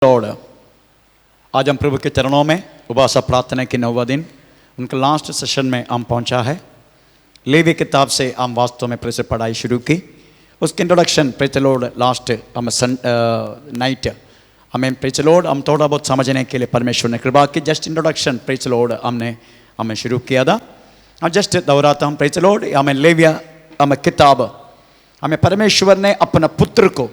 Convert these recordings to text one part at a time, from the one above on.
Lord, आज हम प्रभु के चरणों में उपासना प्रार्थना के 9वां दिन, उनके लास्ट सेशन में हम पहुंचा है। लेवी किताब से हम वास्तव में फिर से पढ़ाई शुरू की। उसके introduction praise the Lord last हम नाइट हमें प्रेज द लॉर्ड हम थोड़ा बहुत समझने के लिए परमेश्वर ने कृपा की। Just introduction praise the Lord हमें शुरू किया था। हम जस्ट दोहराता हम प्रेज द लॉर्ड हमें लेविया हमें किताब हमें परमेश्वर ने अपना पुत्र को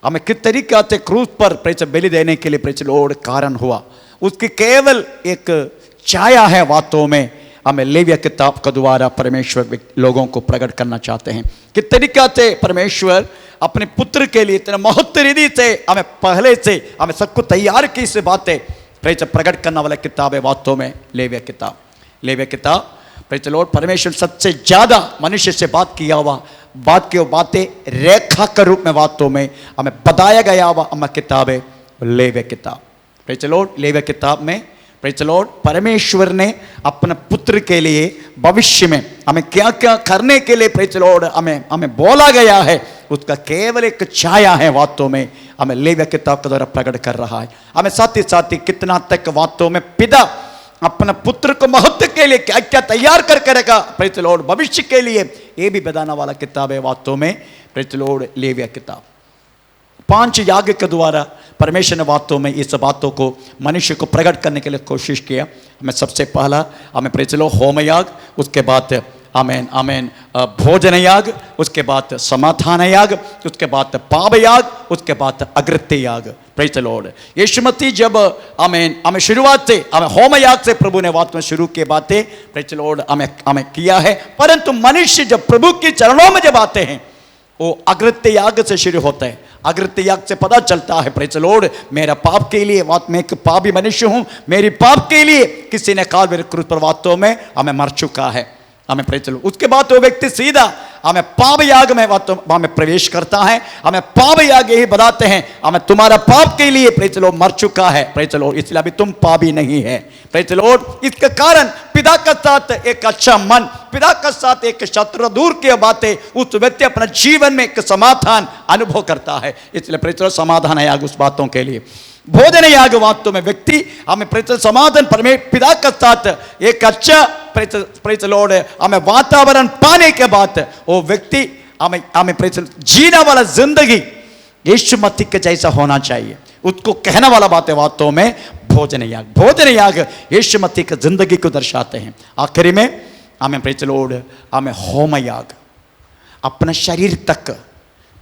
हमें किस तरीके से क्रूस पर प्रेच बलि देने के लिए प्रेच लॉर्ड कारण हुआ, उसकी केवल एक छाया है वास्तव में हमें लेविया किताब के द्वारा परमेश्वर लोगों को प्रकट करना चाहते हैं। किस तरीके से परमेश्वर अपने पुत्र के लिए इतने महत्व रीति से हमें पहले से हमें सबको तैयार की से बातें प्रेच प्रकट करने वाला किताब है वास्तव में लेविया किताब। लेविया किताब प्रेज लॉर्ड परमेश्वर सबसे ज्यादा मनुष्य से बात किया हुआ बातें रेखा के रूप में वास्तव में हमें बताया गया हुआ हमें किताब है लेविया किताब। प्रेज लॉर्ड लेविया किताब में प्रेज लॉर्ड परमेश्वर ने अपने पुत्र के लिए भविष्य में हमें क्या क्या करने के लिए प्रेज लॉर्ड हमें बोला गया है, उसका केवल एक छाया है वास्तव में हमें लेविया किताब के द्वारा प्रकट कर रहा है। हमें साथ ही कितना तक वास्तव में पिता अपने पुत्र को महत्व के लिए क्या क्या तैयार कर करेगा प्रेज लॉर्ड भविष्य के लिए, ये भी बताने वाला किताब है वास्तव में प्रेज लॉर्ड लेविया किताब। 5 याग के द्वारा परमेश्वर ने वास्तव में इस बातों को मनुष्य को प्रकट करने के लिए कोशिश किया। हमें सबसे पहला हमें प्रेज लॉर्ड होम याग, उसके बाद आमेन आमेन भोजन याग, उसके बाद समाधान याग, उसके बाद पाप याग, उसके बाद अग्रत्य याग। Praise the Lord. यीशु मसीह जब आमेन हमें शुरुआत से हमें होम याग से प्रभु ने वास्तव में शुरू की बातें प्रेज द लॉर्ड हमें किया है, परंतु मनुष्य जब प्रभु के चरणों में जब आते हैं वो अग्रत्य याग से शुरू होता है। अग्रत्य याग से पता चलता है प्रेज द लॉर्ड मेरा पाप के लिए मैं एक पापी मनुष्य हूं, मेरी पाप के लिए किसी ने काल्वरी क्रूस पर वास्तव में हमें मर चुका है। हमें प्रेज लॉर्ड उसके बाद वो व्यक्ति सीधा हमें पाप याग में हमें प्रवेश करता है। हमें पाप याग यही बताते हैं हमें तुम्हारा पाप के लिए प्रेज लॉर्ड मर चुका है प्रेज लॉर्ड, इसलिए अभी तुम पापी नहीं है प्रेज लॉर्ड। इसके कारण पिता के साथ एक अच्छा मन, पिता के साथ एक शत्रु दूर की बातें उस व्यक्ति अपने जीवन में एक समाधान अनुभव करता है, इसलिए प्रेज लॉर्ड समाधान याग उस बातों के लिए। भोजन याग वास्तव में व्यक्ति हमें प्रेज समाधान पिता के साथ एक अच्छा प्रेज लॉर्ड हमें वातावरण पाने के बाद वो व्यक्ति हमें प्रेज जीने वाला जिंदगी यीशु मसीह के जैसा होना चाहिए, उसको कहने वाला बात है वास्तव में भोजन याग। भोजन याग यीशु मसीह की जिंदगी को दर्शाते हैं। आखिरी में हमें प्रेज लॉर्ड हमें होम याग अपने शरीर तक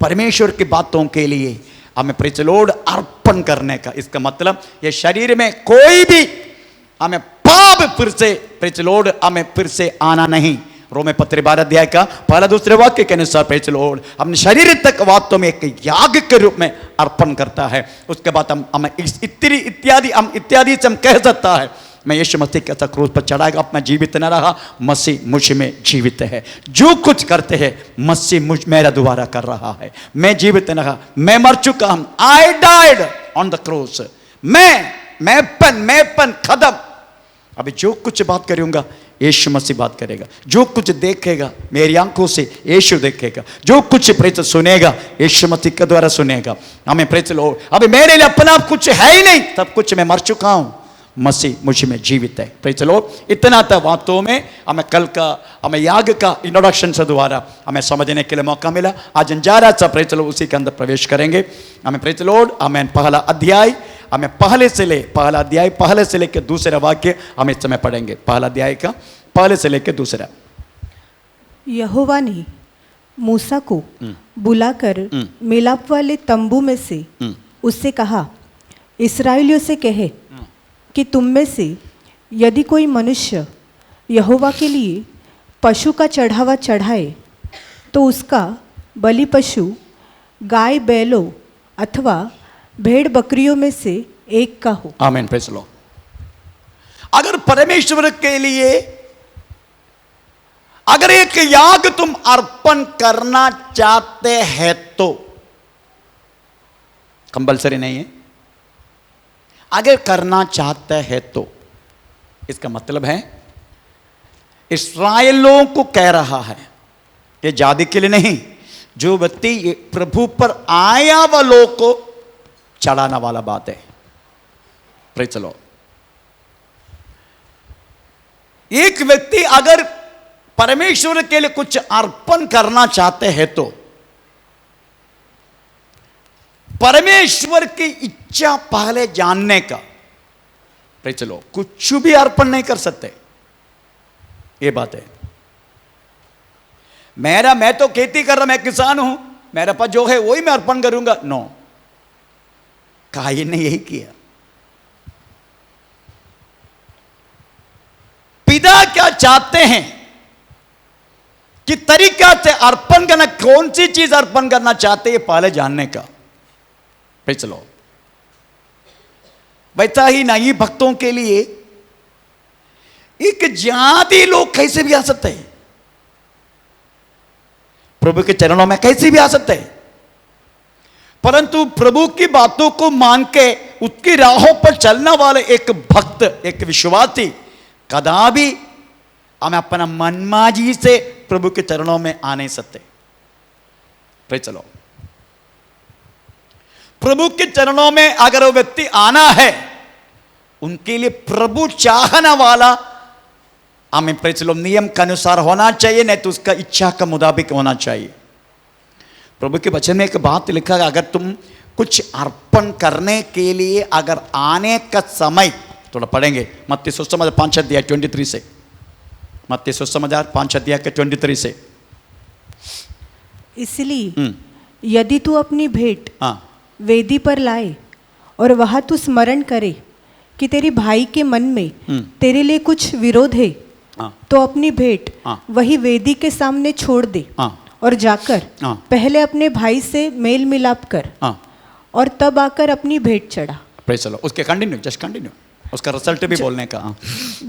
परमेश्वर की बातों के लिए हमें प्रेज लॉर्ड अर्पण करने का। इसका मतलब ये शरीर में कोई भी हमें पाप फिर से प्रेज लॉर्ड हमें फिर से आना नहीं। रोमे पत्र 12 अध्याय का पहला दूसरे वाक्य के अनुसार प्रेज लॉर्ड अपने शरीर तक वास्तव में एक याग के रूप में अर्पण करता है। उसके बाद हम इत्यादि से हम कह सकता है मैं यीशु मसीह के साथ क्रूस पर चढ़ाएगा, अपना जीवित न रहा, मसीह मुझ में जीवित है। जो कुछ करते हैं मसीह मुझ मेरा द्वारा कर रहा है। मैं जीवित न रहा, मैं मर चुका हूं, आई डाइड ऑन द क्रॉस। मैं खत्म। अभी जो कुछ बात करूंगा यीशु मसीह बात करेगा, जो कुछ देखेगा मेरी आंखों से यीशु देखेगा, जो कुछ प्रेज सुनेगा यीशु मसीह के द्वारा सुनेगा। हमें प्रेज लो अभी मेरे लिए अपना कुछ है ही नहीं, सब कुछ मैं मर चुका हूं, मसीह मुझ में जीवित है। प्रेज लॉर्ड इतना था वास्तव में हमें कल का हमें याग का इंट्रोडक्शन से द्वारा हमें समझने के लिए मौका मिला। आज जा सा प्रेज लॉर्ड उसी के अंदर प्रवेश करेंगे। हमें प्रेज लॉर्ड हमें पहला अध्याय हमें पहले से लेकर दूसरा वाक्य हम इस समय पढ़ेंगे। पहला अध्याय का पहले से लेकर दूसरा। यहोवा ने मूसा को बुलाकर मिलाप वाले तंबू में से उससे कहा, इस्राएलियों से कहे कि तुम में से यदि कोई मनुष्य यहोवा के लिए पशु का चढ़ावा चढ़ाए तो उसका बलि पशु गाय बैलों अथवा भेड़ बकरियों में से एक का हो। आमीन प्रेज लॉर्ड। अगर परमेश्वर के लिए अगर एक याग तुम अर्पण करना चाहते हैं तो कंपलसरी नहीं है, अगर करना चाहते हैं तो इसका मतलब है इस्राएलियों को कह रहा है, ये जाति के लिए नहीं, जो व्यक्ति प्रभु पर आया हुआ लोग को चढ़ाने वाला बात है। Praise the Lord. एक व्यक्ति अगर परमेश्वर के लिए कुछ अर्पण करना चाहते हैं तो परमेश्वर की इच्छा पहले जानने का, प्रेज द लॉर्ड, कुछ भी अर्पण नहीं कर सकते। ये बात है। मैं तो खेती कर रहा, मैं किसान हूं, मेरे पास जो है वही मैं अर्पण करूंगा, नो। कायन ने यही किया। पिता क्या चाहते हैं कि तरीका से अर्पण करना, कौन सी चीज अर्पण करना चाहते हैं पहले जानने का, प्रेज द लॉर्ड। वैसा ही नई भक्तों के लिए एक जाति लोग कैसे भी आ सकते हैं, प्रभु के चरणों में कैसे भी आ सकते हैं, परंतु प्रभु की बातों को मान के उसकी राहों पर चलने वाले एक भक्त, एक विश्वासी कदापि हमें अपना मनमाजी से प्रभु के चरणों में आ नहीं सकते। Praise the Lord. प्रभु के चरणों में अगर वो व्यक्ति आना है, उनके लिए प्रभु चाहने वाला हमें प्रेज द लॉर्ड नियम के अनुसार होना चाहिए, नहीं तो उसका इच्छा का मुताबिक होना चाहिए। प्रभु के वचन में एक बात लिखा है, अगर तुम कुछ अर्पण करने के लिए अगर आने का समय, थोड़ा पढ़ेंगे मत्ती सुसमाचार 5 अध्याय 23 से, मत्ती सुसमाचार 5 अध्याय के 23 से। इसलिए यदि तू अपनी भेंट हाँ वेदी पर लाए और वहां तू स्मरण करे कि तेरे भाई के मन में तेरे लिए कुछ विरोध है, हाँ तो अपनी भेंट हाँ। वही वेदी के सामने छोड़ दे हाँ और जाकर हाँ। पहले अपने भाई से मेल मिलाप कर हाँ। और तब आकर अपनी भेंट चढ़ा। Praise the Lord. उसके कंटिन्यू, जस्ट कंटिन्यू, उसका रिजल्ट भी बोलने का। हाँ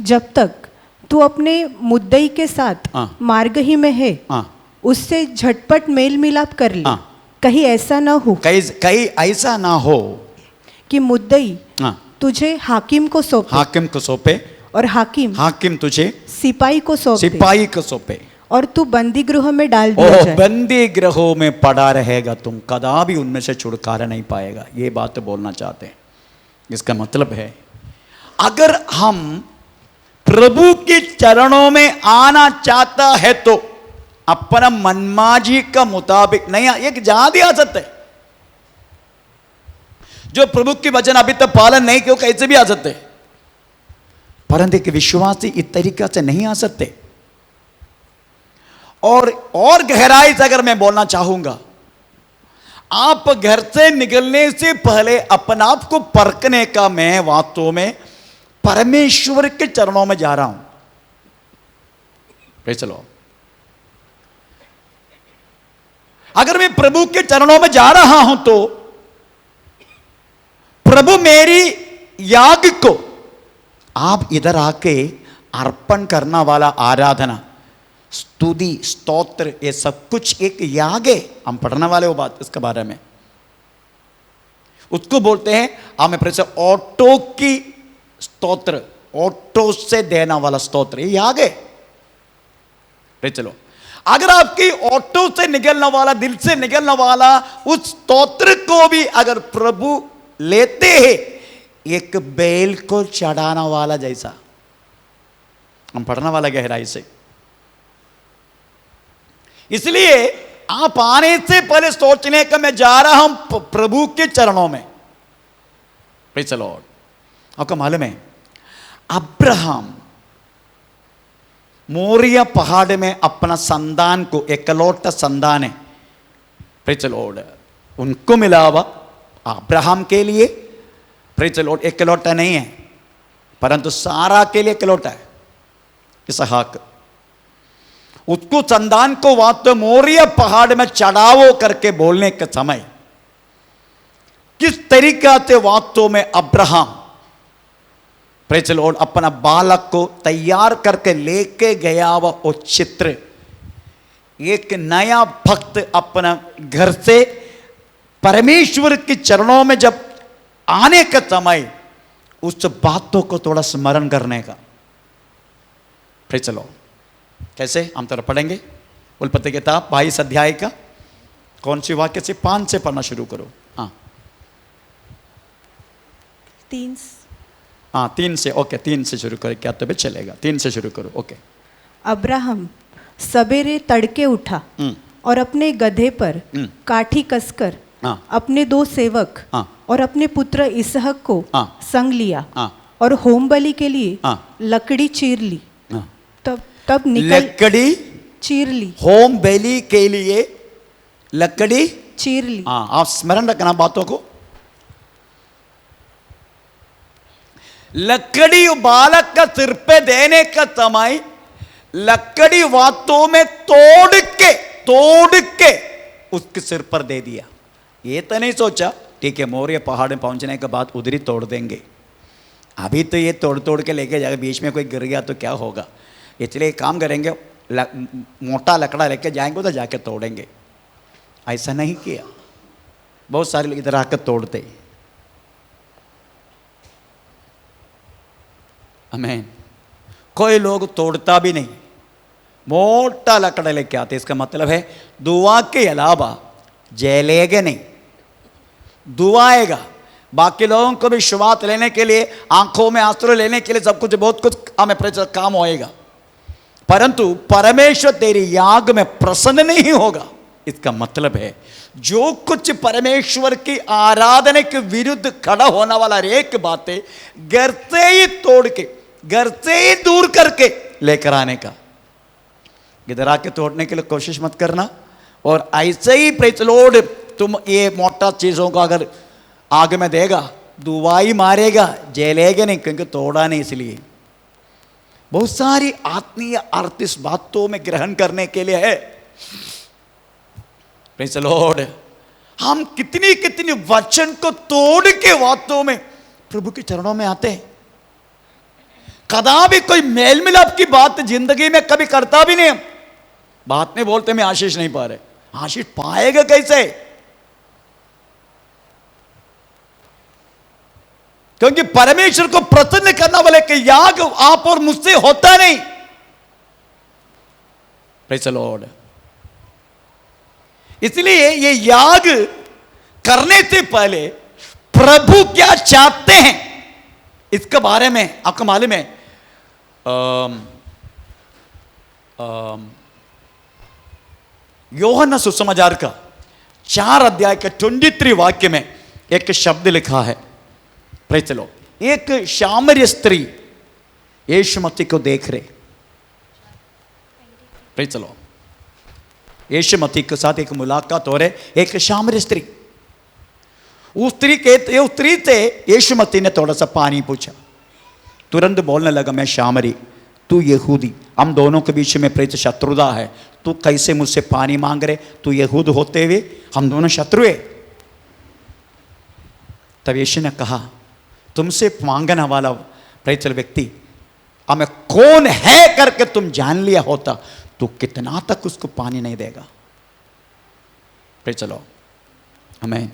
जब तक तू अपने मुद्दई के साथ हाँ। मार्ग ही में है, हाँ। उससे झटपट मेल मिलाप कर ले। हाँ। कहीं ऐसा ना हो कहीं ऐसा ना हो कि मुद्दई हाँ तुझे हाकिम को सौंपे हाकिम को सौंपे और हाकिम तुझे सिपाही को सौंपे सिपाही को सौंपे और तू बंदी गृह में डाल दिया ओह, जाए। बंदी गृहों में पड़ा रहेगा, तुम कदापि उनमें से छुटकारा नहीं पाएगा। ये बात बोलना चाहते हैं। इसका मतलब है अगर हम प्रभु के चरणों में आना चाहता है तो अपना मनमाजी का मुताबिक नहीं, एक जाति आ सकते हैं जो प्रभु के वचन अभी तक पालन नहीं किया, कैसे भी आ सकते, परंतु एक विश्वासी इस तरीका से नहीं आ सकते। और गहराई से अगर मैं बोलना चाहूंगा, आप घर से निकलने से पहले अपने आप को परखने का, मैं वास्तव में परमेश्वर के चरणों में जा रहा हूं। Praise the Lord. अगर मैं प्रभु के चरणों में जा रहा हूं तो प्रभु मेरी याग को आप इधर आके अर्पण करना वाला आराधना, स्तुति, स्तोत्र, ये सब कुछ एक याग है। हम पढ़ने वाले वो बात इसके बारे में, उसको बोलते हैं हमें प्रेस ऑटो की स्तोत्र, ऑटो से देना वाला स्तोत्र, ये याग है। चलो, अगर आपकी ऑटो से निकलने वाला, दिल से निकलने वाला उस स्तोत्र को भी अगर प्रभु लेते हैं, एक बैल को चढ़ाना वाला जैसा, हम पढ़ने वाला गहराई से। इसलिए आप आने से पहले सोचने का मैं जा रहा हूं प्रभु के चरणों में। Praise the Lord. आपको मालूम है अब्राहम मोरिया पहाड़ में अपना संतान को, एकलौता संतान है, प्रेज द लॉर्ड, उनको मिला हुआ अब्राहम के लिए, प्रेज द लॉर्ड, एकलौता नहीं है परंतु सारा के लिए एकलौता है, इसहाक। उसको संतान को वास्तव मोरिया पहाड़ में चढ़ावो करके बोलने के समय किस तरीका से वास्तव में अब्राहम, प्रेज द लॉर्ड, अपना बालक को तैयार करके लेके गया वो चित्र, एक नया भक्त अपना घर से परमेश्वर के चरणों में जब आने का समय, उस बातों को थोड़ा स्मरण करने का। Praise the Lord. कैसे हम तो पढ़ेंगे उत्पत्ति किताब 22 अध्याय का, कौन सी वाक्य से 5 से पढ़ना शुरू करो। हाँ 3 हाँ 3 से, ओके 3 से शुरू करो, क्या तो भी चलेगा, 3 से शुरू करो, ओके। अब्राहम सवेरे तड़के उठा और अपने गधे पर काठी कसकर हाँ। अपने 2 सेवक हाँ। और अपने पुत्र इसहक को हाँ। संग लिया हाँ। और होम बलि के लिए हाँ। लकड़ी चीर ली। हाँ। तब निकल लकड़ी चीर ली होम बलि के लिए लकड़ी, चीर ली। हाँ आप स्मरण रखना बातों को। लकड़ी बालक का सिर पे देने का समय लकड़ी वातों में तोड़ के उसके सिर पर दे दिया। ये तो नहीं सोचा ठीक है मौर्य पहाड़ में पहुंचने के बाद उधर ही तोड़ देंगे, अभी तो ये तोड़ के लेके जाएगा, बीच में कोई गिर गया तो क्या होगा, इसलिए काम करेंगे मोटा लकड़ा लेके जाएंगे तो जाके तोड़ेंगे। ऐसा नहीं किया, बहुत सारे लोग इधर आकर तोड़ते। आमीन। कोई लोग तोड़ता भी नहीं, मोटा लकड़ा लेके आते। इसका मतलब है दुआ के अलावा जलेगा नहीं, दुआएगा। बाकी लोगों को भी शुरुआत लेने के लिए, आंखों में आंसू लेने के लिए, सब कुछ बहुत कुछ हमें काम होएगा, परंतु परमेश्वर तेरी याग में प्रसन्न नहीं होगा। इसका मतलब है जो कुछ परमेश्वर की आराधना के विरुद्ध खड़ा होने वाला एक बातें घर से ही तोड़ के, घर से ही दूर करके लेकर आने का। इधर आके तोड़ने के लिए कोशिश मत करना। और ऐसे ही प्रेज लॉर्ड तुम ये मोटा चीजों को अगर आग में देगा, दुआई मारेगा, जलेगा नहीं, क्योंकि तोड़ा नहीं। इसलिए बहुत सारी आत्मीय अर्थ इस बातों में ग्रहण करने के लिए है। प्रेज लॉर्ड हम कितनी कितनी वचन को तोड़ के बातों में प्रभु के चरणों में आते हैं। कदापि कोई मेल मिलाप की बात जिंदगी में कभी करता भी नहीं। बात नहीं बोलते मैं आशीष नहीं पा रहे, आशीष पाएगा कैसे? क्योंकि परमेश्वर को प्रसन्न करना वाले के याग आप और मुझसे होता नहीं। Praise the Lord. इसलिए ये याग करने से पहले प्रभु क्या चाहते हैं इसके बारे में आपको मालूम है। यूहन्ना सुसमाचार का 4 अध्याय के 23 वाक्य में एक शब्द लिखा है। Praise the Lord. एक सामर्य स्त्री यीशु मसीह को देख रहे। Praise the Lord. यीशु मसीह के साथ एक मुलाकात हो रहे, एक सामर्य स्त्री। उस स्त्री से यीशु मसीह ने थोड़ा सा पानी पूछा, तुरंत बोलने लगा मैं सामरी, तू यहूदी, हम दोनों के बीच में प्रेत शत्रुता है, तू कैसे मुझसे पानी मांग रहे? तू यहूद होते हुए हम दोनों शत्रु है। तब यीशु ने कहा तुमसे मांगने वाला प्रेत व्यक्ति हमें कौन है करके तुम जान लिया होता तो कितना तक उसको पानी नहीं देगा। Praise the Lord. आमीन।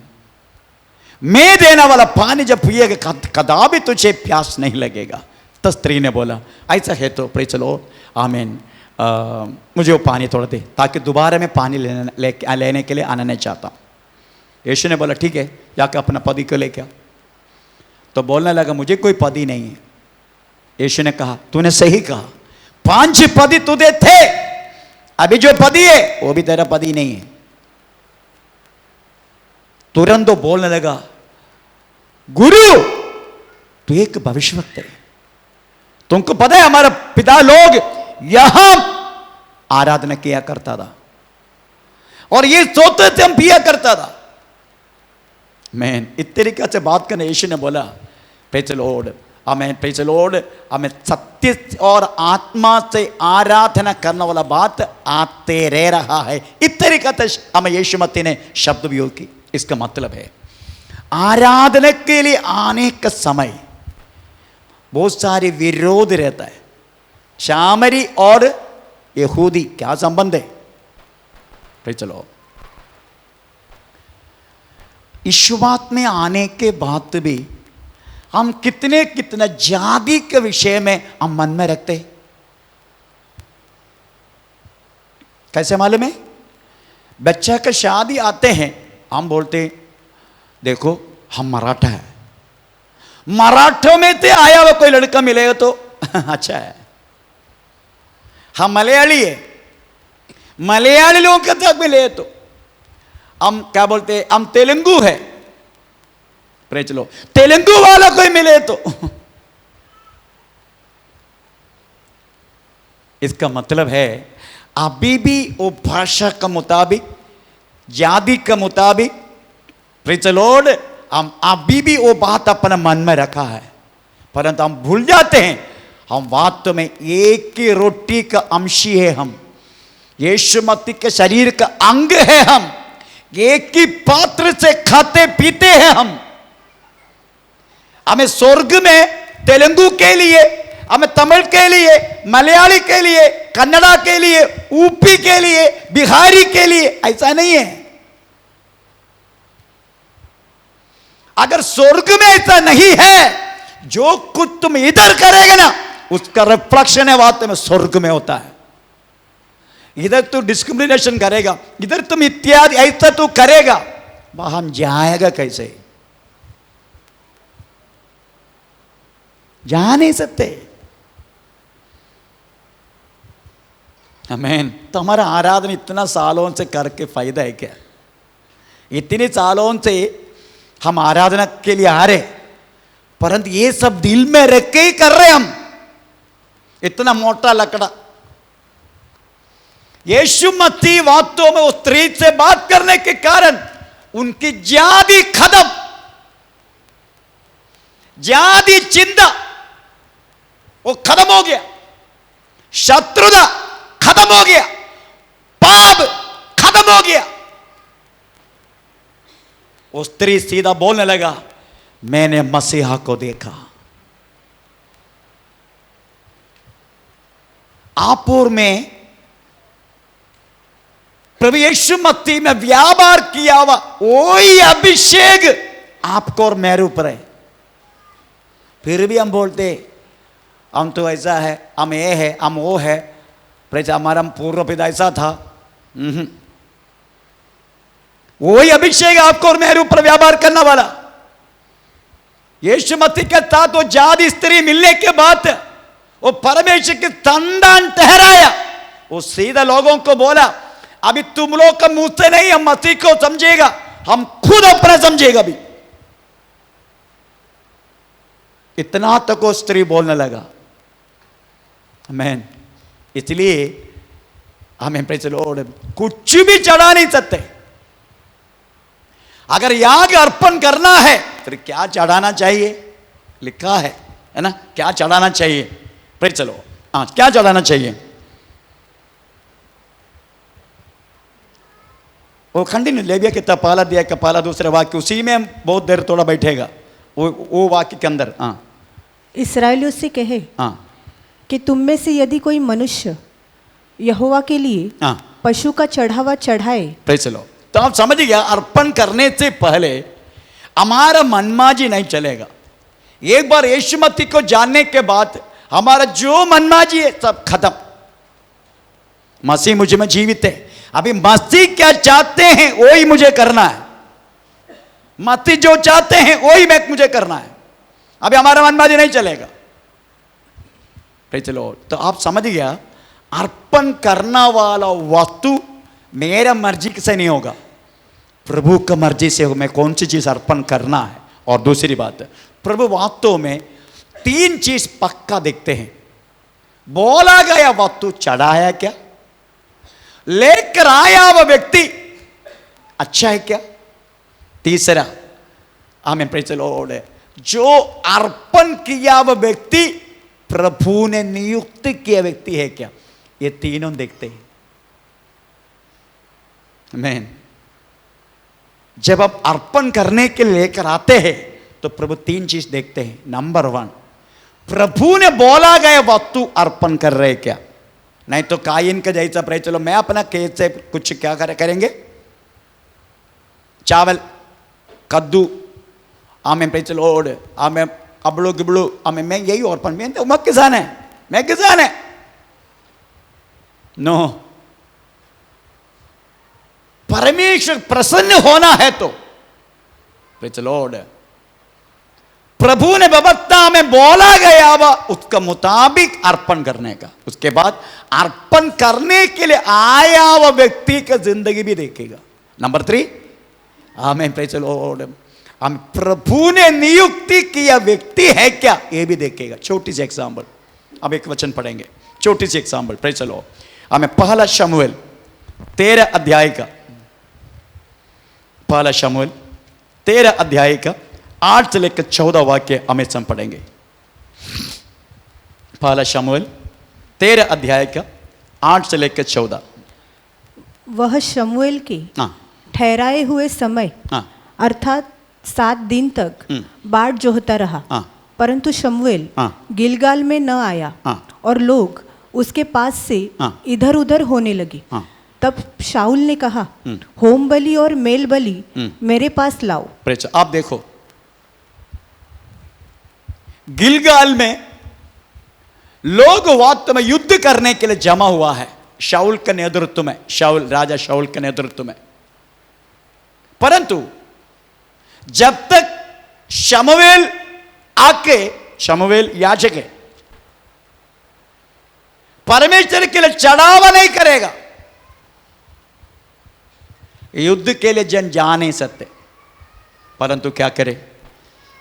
मैं देने वाला पानी जब पिएगा कदापि तुझे प्यास नहीं लगेगा। तो स्त्री ने बोला ऐसा है तो प्रेज़ द लॉर्ड, आमीन, मुझे वो पानी थोड़ा दे ताकि दोबारा मैं पानी लेने के लिए आना नहीं चाहता। यीशु ने बोला ठीक है, जाकर अपना पति को लेके आ। तो बोलने लगा मुझे कोई पति नहीं है। यीशु ने कहा तूने सही कहा, 5 पति तुझे थे, अभी जो पति है वो भी तेरा पति नहीं है। तुरंत वो बोलने लगा गुरु तू एक भविष्यवक्ता है, तुमको पता है हमारा पिता लोग यहां आराधना किया करता था और ये सोते थे हम पिया करता था। मैन इस तरीके से बात करने यीशु ने बोला प्रेज़ द लॉर्ड, आमीन, प्रेज़ द लॉर्ड, हमें सत्य और आत्मा से आराधना करने वाला बात आते रह रहा है। इस तरीके से हमें यीशु मसीह ने शब्द उपयोग की। इसका मतलब है आराधना के लिए आने का समय बहुत सारे विरोध रहता है। सामरी और यहूदी क्या संबंध है? Praise the Lord. ईश्वरात में आने के बाद भी हम कितना जाति के विषय में हम मन में रखते हैं। कैसे मालूम है? बच्चा का शादी आते हैं हम बोलते देखो हम मराठा है, मराठों में से आया हुआ कोई लड़का मिलेगा तो अच्छा है। हम मलयाली है, मलयाली लोगों के तक मिले तो हम क्या बोलते हैं, हम तेलुगु है, प्रेज लो, तेलुगु वाला कोई मिले तो इसका मतलब है अभी भी वो भाषा का मुताबिक, जाति का मुताबिक, प्रेज लॉर्ड, हम अभी भी वो बात अपने मन में रखा है, परंतु हम भूल जाते हैं हम वास्तव में एक ही रोटी का अंशी है, हम यीशु मसीह के शरीर का अंग है, हम एक ही पात्र से खाते पीते हैं। हमें स्वर्ग में तेलुगु के लिए, हमें तमिल के लिए, मलयाली के लिए, कन्नड़ा के लिए, यूपी के लिए, बिहारी के लिए ऐसा नहीं है। अगर स्वर्ग में ऐसा नहीं है, जो कुछ तुम इधर करेगा ना उसका रिफ्लेक्शन है वास्तव में स्वर्ग में होता है। इधर तू डिस्क्रिमिनेशन करेगा, इधर तुम इत्यादि ऐसा तू करेगा, वहां जाएगा कैसे? जा नहीं सकते। आमीन। तो हमारा आराधना इतना सालों से करके फायदा है क्या? इतने सालों से हम आराधना के लिए आ रहे, परंतु ये सब दिल में रख के ही कर रहे हम। इतना मोटा लकड़ा, यीशु मसीह वास्तव में उस स्त्री से बात करने के कारण उनकी जाति खत्म, जाति चिंता वो खत्म हो गया, शत्रुता खत्म हो गया, पाप खत्म हो गया। वो स्त्री सीधा बोलने लगा, मैंने मसीहा को देखा। आपुर में प्रभु यीशु मसीह में व्यापार किया हुआ वही अभिषेक आपको और मेरे ऊपर है। फिर भी हम बोलते हम तो ऐसा है, हम ये है, हम वो है, हमारा पूर्व पिता ऐसा था। वही अभिषेक आपको और मेरे ऊपर व्यापार करने वाला। यीशु मसीह के साथ वो जाति स्त्री मिलने के बाद वो परमेश्वर की संतान ठहराया। वो सीधा लोगों को बोला, अभी तुम लोग का मुंह से नहीं हम मसीह को समझेगा, हम खुद अपना समझेगा। भी इतना तक वो स्त्री बोलने लगा। आमीन। इसलिए हमें प्रेज़ द लॉर्ड कुछ भी चढ़ा नहीं सकते। अगर याग अर्पण करना है तो क्या चढ़ाना चाहिए? लिखा है ना, क्या चढ़ाना चाहिए? प्रेज़ द लॉर्ड, हाँ, क्या चढ़ाना चाहिए? वो कंटिन्यू लेविया कितना पहला दिया का पहला दूसरे वाक्य, उसी में हम बहुत देर थोड़ा बैठेगा वो वाक्य के अंदर। हाँ, इस्राएलियों से कहे हाँ, कि तुम में से यदि कोई मनुष्य यहोवा के लिए हाँ, पशु का चढ़ावा चढ़ाए। Praise the Lord. तो आप समझ गया, अर्पण करने से पहले हमारा मनमाजी नहीं चलेगा। एक बार यीशु मसीह को जानने के बाद हमारा जो मनमाजी है सब खत्म। मसीह मुझ में जीवित है, अभी मसीह क्या चाहते हैं वही मुझे करना है। मसीह जो चाहते हैं वही मुझे करना है। अभी हमारा मनमाजी नहीं चलेगा। Praise the Lord. तो आप समझ गया, अर्पण करना वाला वस्तु मेरा मर्जी से नहीं होगा, प्रभु का मर्जी से मैं कौन सी चीज अर्पण करना है। और दूसरी बात, प्रभु वास्तव में 3 चीज पक्का देखते हैं। बोला गया वस्तु चढ़ाया क्या, लेकर आया वह व्यक्ति अच्छा है क्या, तीसरा आमीन प्रेज़ द लॉर्ड, जो अर्पण किया वह व्यक्ति प्रभु ने नियुक्त किया व्यक्ति है क्या। ये तीनों देखते हैं। आमीन। जब आप अर्पण करने के लिए लेकर आते हैं तो प्रभु 3 चीज देखते हैं। नंबर 1, प्रभु ने बोला गया वस्तु अर्पण कर रहे क्या। नहीं तो कायन का जैसा प्रेज़ चलो मैं अपना खेत से कुछ क्या करेंगे, चावल, कद्दू, आमें प्रेज़ द लॉर्ड, आमें अबड़ू गिबड़ू, आमें मैं यही अर्पण, मैं तो किसान है, मैं किसान है। नो, परमेश्वर प्रसन्न होना है तो प्रेज़ द लॉर्ड प्रभु ने व्यवस्था में बोला गया हुआ उसका मुताबिक अर्पण करने का। उसके बाद अर्पण करने के लिए आया हुआ व्यक्ति का जिंदगी भी देखेगा। नंबर 3, आमीन, प्रेज़ द लॉर्ड। हम प्रभु ने नियुक्ति किया व्यक्ति है क्या ये भी देखेगा। छोटी सी एग्जाम्पल, अब एक वचन पढ़ेंगे, छोटी सी एग्जाम्पल, प्रेज़ द लॉर्ड। हमें पहला शमूएल 13 अध्याय का, पहला शमूएल 13 अध्याय का 8 से लेकर 14 वाक्य हमें हम पढ़ेंगे। पहला शमूएल 13 अध्याय का 8 से लेकर 14। वह शमूएल के हाँ ठहराए हुए समय हाँ अर्थात 7 दिन तक बाट जोहता रहा, हाँ। परंतु शमूएल हाँ। गिलगाल में न आया, हाँ। और लोग उसके पास से हाँ। इधर उधर होने लगे। हाँ। तब शाऊल ने कहा, होम बलि और मेल बलि मेरे पास लाओ। प्रेच, आप देखो गिलगाल में लोग वास्तव में युद्ध करने के लिए जमा हुआ है शाऊल के नेतृत्व में, शाऊल राजा शाऊल के नेतृत्व में। परंतु जब तक शमूएल आके, शमूएल याजक है, परमेश्वर के लिए चढ़ावा नहीं करेगा, युद्ध के लिए जन जा नहीं सकते। परंतु क्या करे,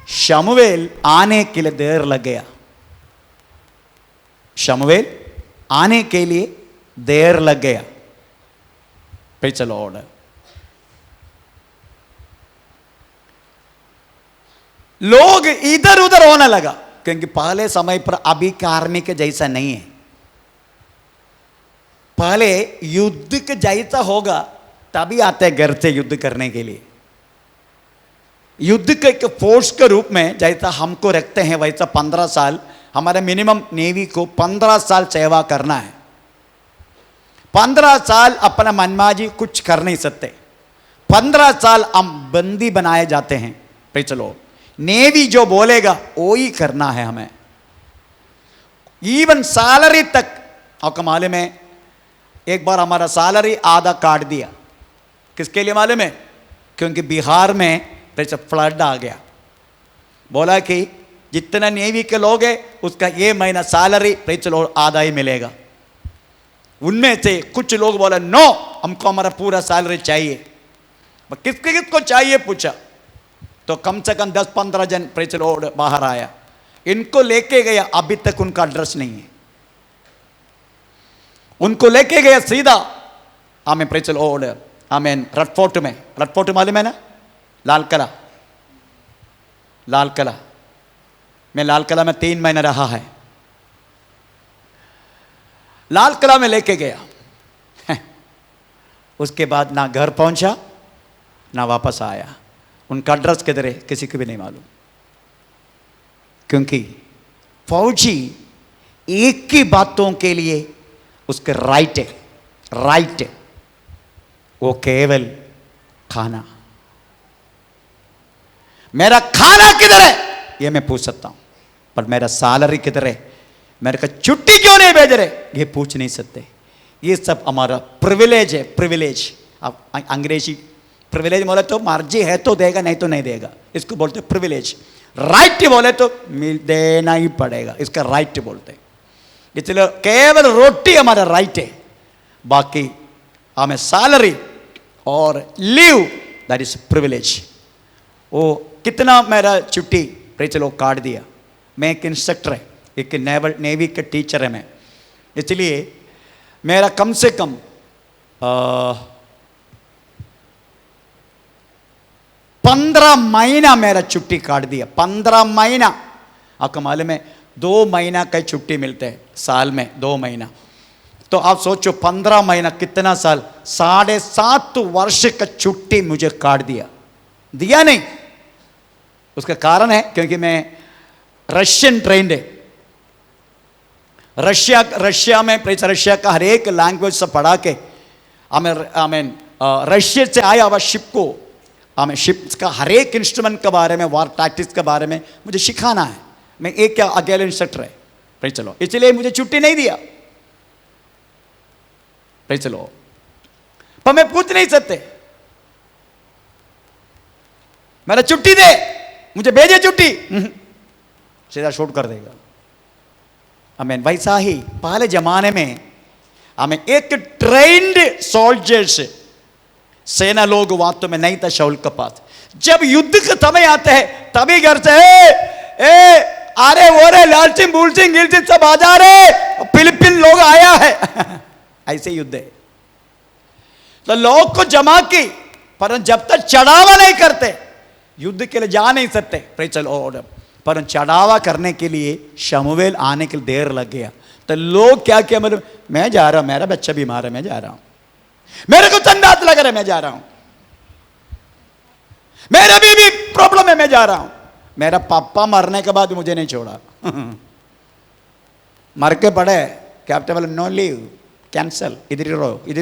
शमूएल आने के लिए देर लग गया, शमूएल आने के लिए देर लग गया। Praise the Lord. लोग इधर उधर होने लगा, क्योंकि पहले समय पर अभी के आर्मी के जैसा नहीं है। पहले युद्ध के जैसा होगा तभी आते घर से युद्ध करने के लिए। युद्ध के एक फोर्स के रूप में जैसा हमको रखते हैं वैसा 15 साल हमारे मिनिमम नेवी को 15 साल सेवा करना है। 15 साल अपना मनमाजी कुछ कर नहीं सकते। 15 साल हम बंदी बनाए जाते हैं। पे चलो, नेवी जो बोलेगा वो ही करना है हमें। इवन सैलरी तक, आपको मालूम है एक बार हमारा सैलरी आधा काट दिया। किसके लिए मालूम है? क्योंकि बिहार में फ्लड आ गया। बोला कि जितना नेवी के लोग हैं उसका ये महीना सैलरी चलो आधा ही मिलेगा। उनमें से कुछ लोग बोला नो, हमको हमारा पूरा सैलरी चाहिए। किसको चाहिए पूछा तो कम से कम 10-15 जन चलो बाहर आया। इनको लेके गया, अभी तक उनका एड्रेस नहीं है। उनको लेके गया सीधा हमें चलो हमें रटफोर्ट में, रटफोर्ट मालूम है ना, लाल किला, लाल किला मैं लाल किला में 3 महीने रहा है। लाल किला में लेके गया उसके बाद ना घर पहुंचा ना वापस आया। उनका एड्रेस किधर है किसी को भी नहीं मालूम, क्योंकि फौजी एक ही बातों के लिए उसके राइट है, राइट है, वो केवल खाना। मेरा खाना किधर है ये मैं पूछ सकता हूं, पर मेरा सैलरी किधर है, मेरे को छुट्टी क्यों नहीं भेज रहे ये पूछ नहीं सकते। ये सब हमारा प्रिविलेज है। प्रिविलेज, अब अंग्रेजी प्रिविलेज बोले तो मर्जी है तो देगा, नहीं तो नहीं देगा, इसको बोलते प्रिविलेज। राइट बोले तो देना ही पड़ेगा, इसका राइट बोलते। इसलिए केवल रोटी हमारा राइट है, बाकी हमें सैलरी और लीव दैट इज प्रिविलेज। वो कितना मेरा छुट्टी चलो काट दिया। मैं एक इंस्ट्रक्टर है, एक नेवी के टीचर है मैं, इसलिए मेरा कम से कम 15 महीना मेरा छुट्टी काट दिया। 15 महीना, आपको मालूम है 2 महीना का छुट्टी मिलते हैं साल में, 2 महीना। तो आप सोचो 15 महीना कितना साल, 7.5 वर्ष का छुट्टी मुझे काट दिया नहीं। उसका कारण है क्योंकि मैं रशियन ट्रेंड है। रशिया में रशिया का हर एक लैंग्वेज से पढ़ा के हमें रशिया से आया हुआ शिप को, हमें शिप का हर एक इंस्ट्रूमेंट के बारे में, वार टैक्टिक्स के बारे में मुझे सिखाना है। मैं एक क्या अकेले इंस्ट्रक्टर है, चलो इसलिए मुझे छुट्टी नहीं दिया। चलो पर मैं पूछ नहीं सकते मेरा छुट्टी दे, मुझे भेजे छुट्टी, सीधा शूट कर देगा। आमीन। वैसा ही पहले जमाने में हमें एक ट्रेंड सोल्जर्स सेना लोग वास्तव में नहीं था शाऊल के पास। जब युद्ध का समय आता है तभी घर से अरे वो रे लालसिंह बुलसिंह गिलसिंह सब आ जा रहे, फिलिपिन लोग आया है ऐसे युद्ध है। तो लोग को जमा की, पर जब तक चढ़ावा नहीं करते युद्ध के लिए जा नहीं सकते। Praise the Lord. पर चढ़ावा करने के लिए शमूएल आने के लिए देर लग गया। तो लोग क्या किया, मतलब मैं जा रहा हूं, मेरा बच्चा बीमार है, मैं जा रहा हूं, मेरे को संदात लग रहा है, मैं जा रहा हूं, मेरा भी प्रॉब्लम है, मैं जा रहा हूं, मेरा पापा मरने के बाद मुझे नहीं छोड़ा मर के पड़े, कैप्टन बोले नो लीव, कैंसल, इधर ही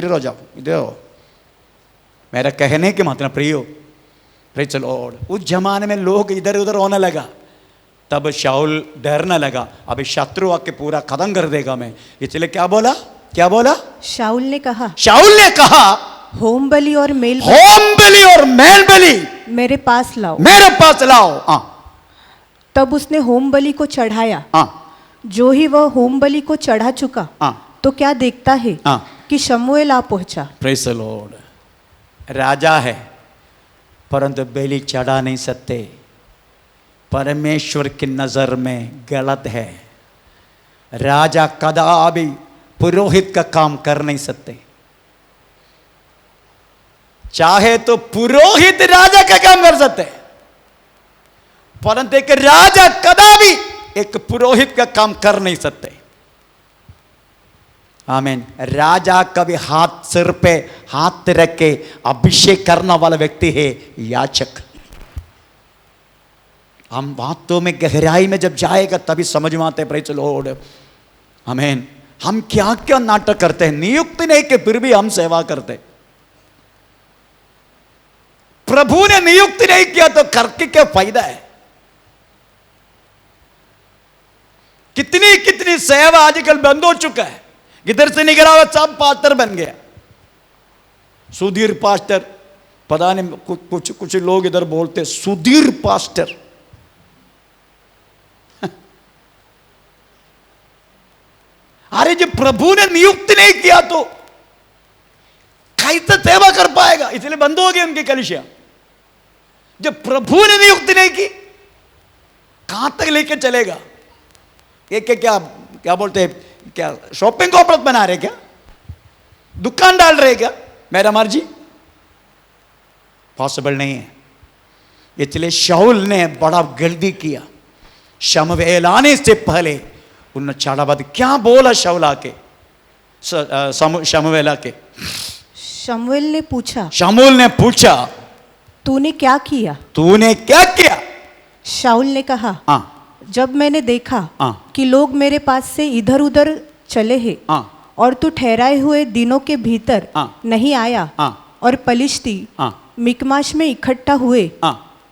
रहो जाओ, इधर रहो। मेरा कहने के मतलब प्रियो, प्रेज़ द लॉर्ड, उस जमाने में लोग इधर उधर होने लगा। तब शाऊल डरने लगा, अभी शत्रु आके पूरा खत्म कर देगा मैं, इसलिए क्या बोला, क्या बोला? शाऊल ने कहा होम बलि और मेल बलि मेरे पास लाओ, तब उसने होम बलि को चढ़ाया। जो ही वह होम बलि को चढ़ा चुका तो क्या देखता है कि शमूएल आ पहुंचा। Praise the Lord. राजा है परंतु बलि चढ़ा नहीं सकते, परमेश्वर की नजर में गलत है। राजा कदापि पुरोहित का काम कर नहीं सकते। चाहे तो पुरोहित राजा का काम कर सकते, परंतु एक राजा कदापि एक पुरोहित का काम कर नहीं सकते। आमीन। राजा कभी हाथ सिर पे हाथ रख के अभिषेक करने वाला व्यक्ति है याचक। हम बातों में गहराई में जब जाएगा तभी समझ में आते हैं। Praise the Lord. आमीन। हम क्या क्या नाटक करते हैं, नियुक्ति नहीं कि फिर भी हम सेवा करते। प्रभु ने नियुक्ति नहीं किया तो करके क्या फायदा है? कितनी कितनी सेवा आजकल बंद हो चुका है। इधर से निकला हुआ सब पास्टर बन गया, सुधीर पास्टर, पता नहीं कुछ कुछ लोग इधर बोलते सुधीर पास्टर अरे जब प्रभु ने नियुक्ति नहीं किया तो कैसे सेवा कर पाएगा? इसलिए बंद हो गई उनकी कलीसिया। जब प्रभु ने नियुक्ति नहीं की कहां तक लेके चलेगा? ये क्या क्या बोलते हैं, क्या शॉपिंग कॉम्प्लेक्स बना रहे, क्या दुकान डाल रहे, क्या मेरा मर्जी? पॉसिबल नहीं है। इसलिए शाऊल ने बड़ा गलती किया। शमूएल आने से पहले उन्होंने चढ़ावा क्या बोला? शाऊल आके शमूएल आके शमूएल ने पूछा तूने क्या किया? शाऊल ने कहा जब मैंने देखा कि लोग मेरे पास से इधर उधर चले हैं और तू ठहराए हुए दिनों के भीतर नहीं आया और पलिश्ती मिकमाश में इकट्ठा हुए,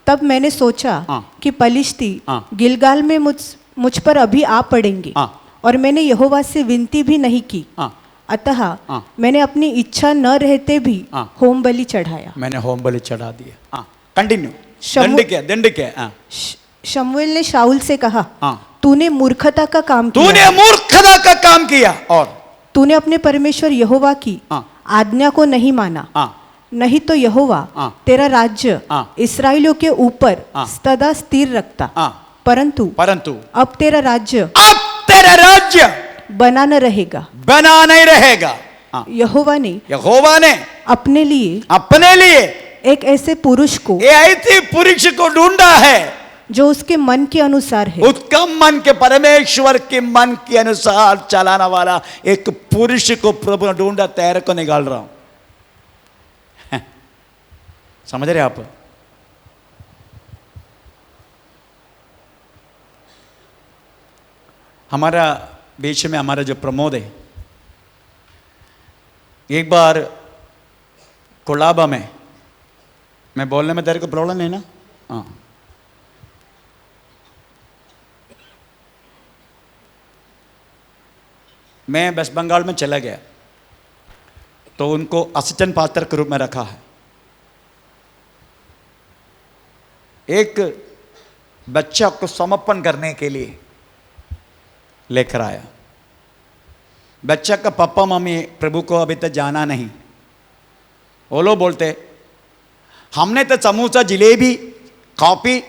तब मैंने सोचा कि पलिश्ती गिलगाल में मुझ पर अभी आ पड़ेंगे और मैंने यहोवा से विनती भी नहीं की। अतः मैंने अपनी इच्छा न रहते भी होम बलि चढ़ाया। मैंने होम बलि चढ़ा दिया। कंटिन्यू। दंड क्या? शमूएल ने शाऊल से कहा तूने मूर्खता का काम किया और तूने अपने परमेश्वर यहोवा की आज्ञा को नहीं माना। नहीं तो यहोवा तेरा राज्य इस्राएलियों के ऊपर सदा स्थिर रखता। परंतु अब तेरा राज्य बना नहीं रहेगा। यहोवा ने अपने लिए एक ऐसे पुरुष को ढूंढा है जो उसके मन के अनुसार है। उसका मन के परमेश्वर के मन के अनुसार चलाने वाला एक पुरुष को प्रभु ने ढूंढा। तेरे को निकाल रहा हूं। समझ रहे आप? हमारा बीच में हमारा जो प्रमोद है, एक बार कोलाबा में, मैं बोलने में तेरे को प्रॉब्लम नहीं ना? हाँ। मैं वेस्ट बंगाल में चला गया तो उनको असिस्टेंट पास्टर के रूप में रखा है। एक बच्चा को समर्पण करने के लिए लेकर आया। बच्चा का पापा मम्मी प्रभु को अभी तक जाना नहीं। वो लोग बोलते हमने तो समोसा जिलेबी कॉफी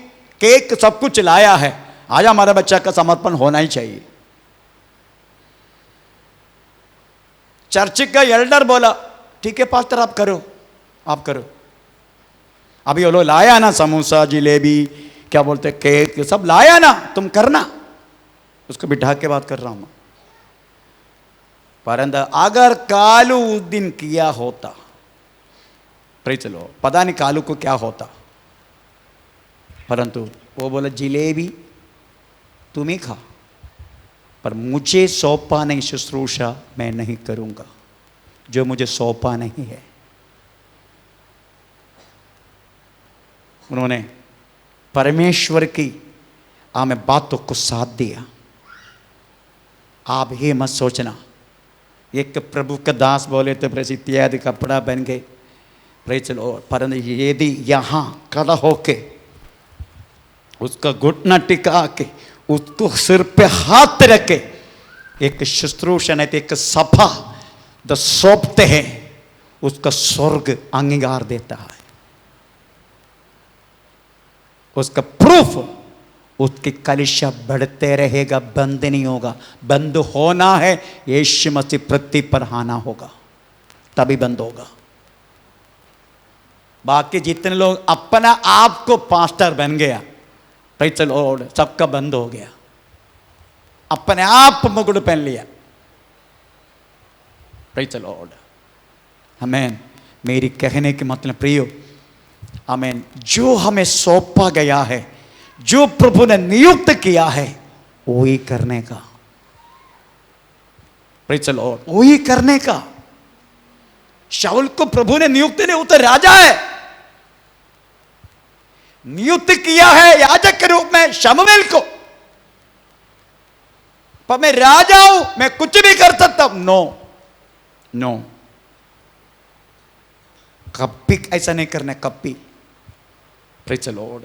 केक सब कुछ लाया है, आज हमारा बच्चा का समर्पण होना ही चाहिए। चर्च का एल्डर बोला ठीक है पास्टर आप करो, आप करो। अभी वो लोग लाया ना समोसा जिलेबी क्या बोलते केक सब लाया ना, तुम करना। उसको बिठा के बात कर रहा हूं। परंतु अगर कालू उस दिन किया होता, चलो पता नहीं कालू को क्या होता, परंतु वो बोला जिलेबी तुम ही खा, पर मुझे सौंपा नहीं शुश्रूषा मैं नहीं करूंगा जो मुझे सौंपा नहीं है। उन्होंने परमेश्वर की हमें बातों को साथ दिया। आप ही मत सोचना एक प्रभु का दास बोले तो प्रेस इत्यादि कपड़ा बन गए, परंतु यदि यहाँ खड़ा होके उसका घुटना टिका के उसको सिर पे हाथ रख के एक शुश्रूषा नहीं तो एक सभा द सौंपते हैं, उसका स्वर्ग अंगीकार देता है। उसका प्रूफ उसकी कलिशा बढ़ते रहेगा, बंद नहीं होगा। बंद होना है यीशु मसीह पृथ्वी पर आना होगा तभी बंद होगा। बाकी जितने लोग अपना आप को पास्टर बन गया, चलो सबका बंद हो गया, अपने आप मुकुट पहन लिया। चलो आमीन। मेरी कहने के मतलब प्रियो आमीन, जो हमें सौंपा गया है, जो प्रभु ने नियुक्त किया है वही करने का, चलो वही करने का। शाऊल को प्रभु ने नियुक्त नहीं, वो तो राजा है, नियुक्त किया है याजक के रूप में शमूएल को, पर मैं राजा हूं मैं कुछ भी कर सकता हूं। नो नो, कभी ऐसा नहीं करना, कभी। प्रेज़ द लॉर्ड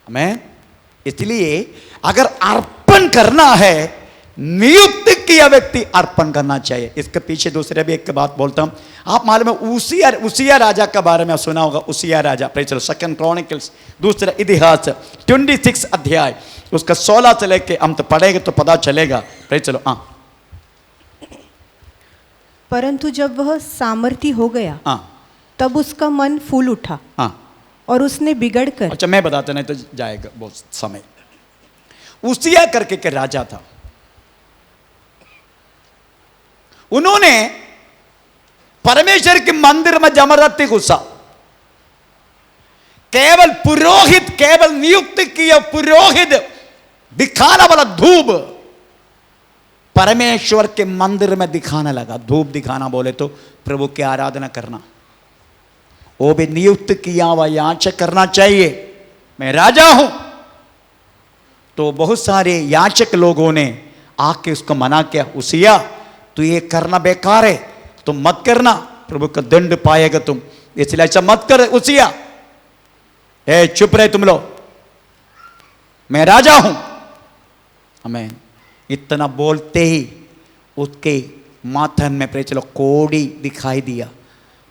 आमीन। इसलिए अगर अर्पण करना है, नियुक्त किया व्यक्ति अर्पण करना चाहिए। इसके पीछे दूसरे भी एक बात बोलता हूं। आप मालूम है उसिया राजा के बारे में सुना होगा। उसिया राजा, praise the Lord, second Chronicles दूसरा इतिहास 26 अध्याय उसका 16 से लेके हम तो पढ़ेंगे तो पता चलेगा। Praise the Lord. हाँ, परंतु जब वह सामर्थी हो गया हाँ, तब उसका मन फूल उठा हाँ। और उसने बिगड़कर, अच्छा मैं बताता नहीं तो जाएगा बहुत समय। उसिया करके के राजा था, उन्होंने परमेश्वर के मंदिर में जबरदस्ती घुसा। केवल पुरोहित, केवल नियुक्त किया पुरोहित दिखाना वाला धूप परमेश्वर के मंदिर में दिखाने लगा। धूप दिखाना बोले तो प्रभु की आराधना करना, वो भी नियुक्त किया हुआ याचक करना चाहिए। मैं राजा हूं तो बहुत सारे याचक लोगों ने आके उसको मना किया, उसिया तू ये करना बेकार है, तुम मत करना, प्रभु का दंड पाएगा तुम, इसलिए ऐसा मत कर। उसिया ए चुप रहे तुम लोग, मैं राजा हूं। आमीन। इतना बोलते ही उसके माथन में प्रेज़ द लॉर्ड कोड़ी दिखाई दिया।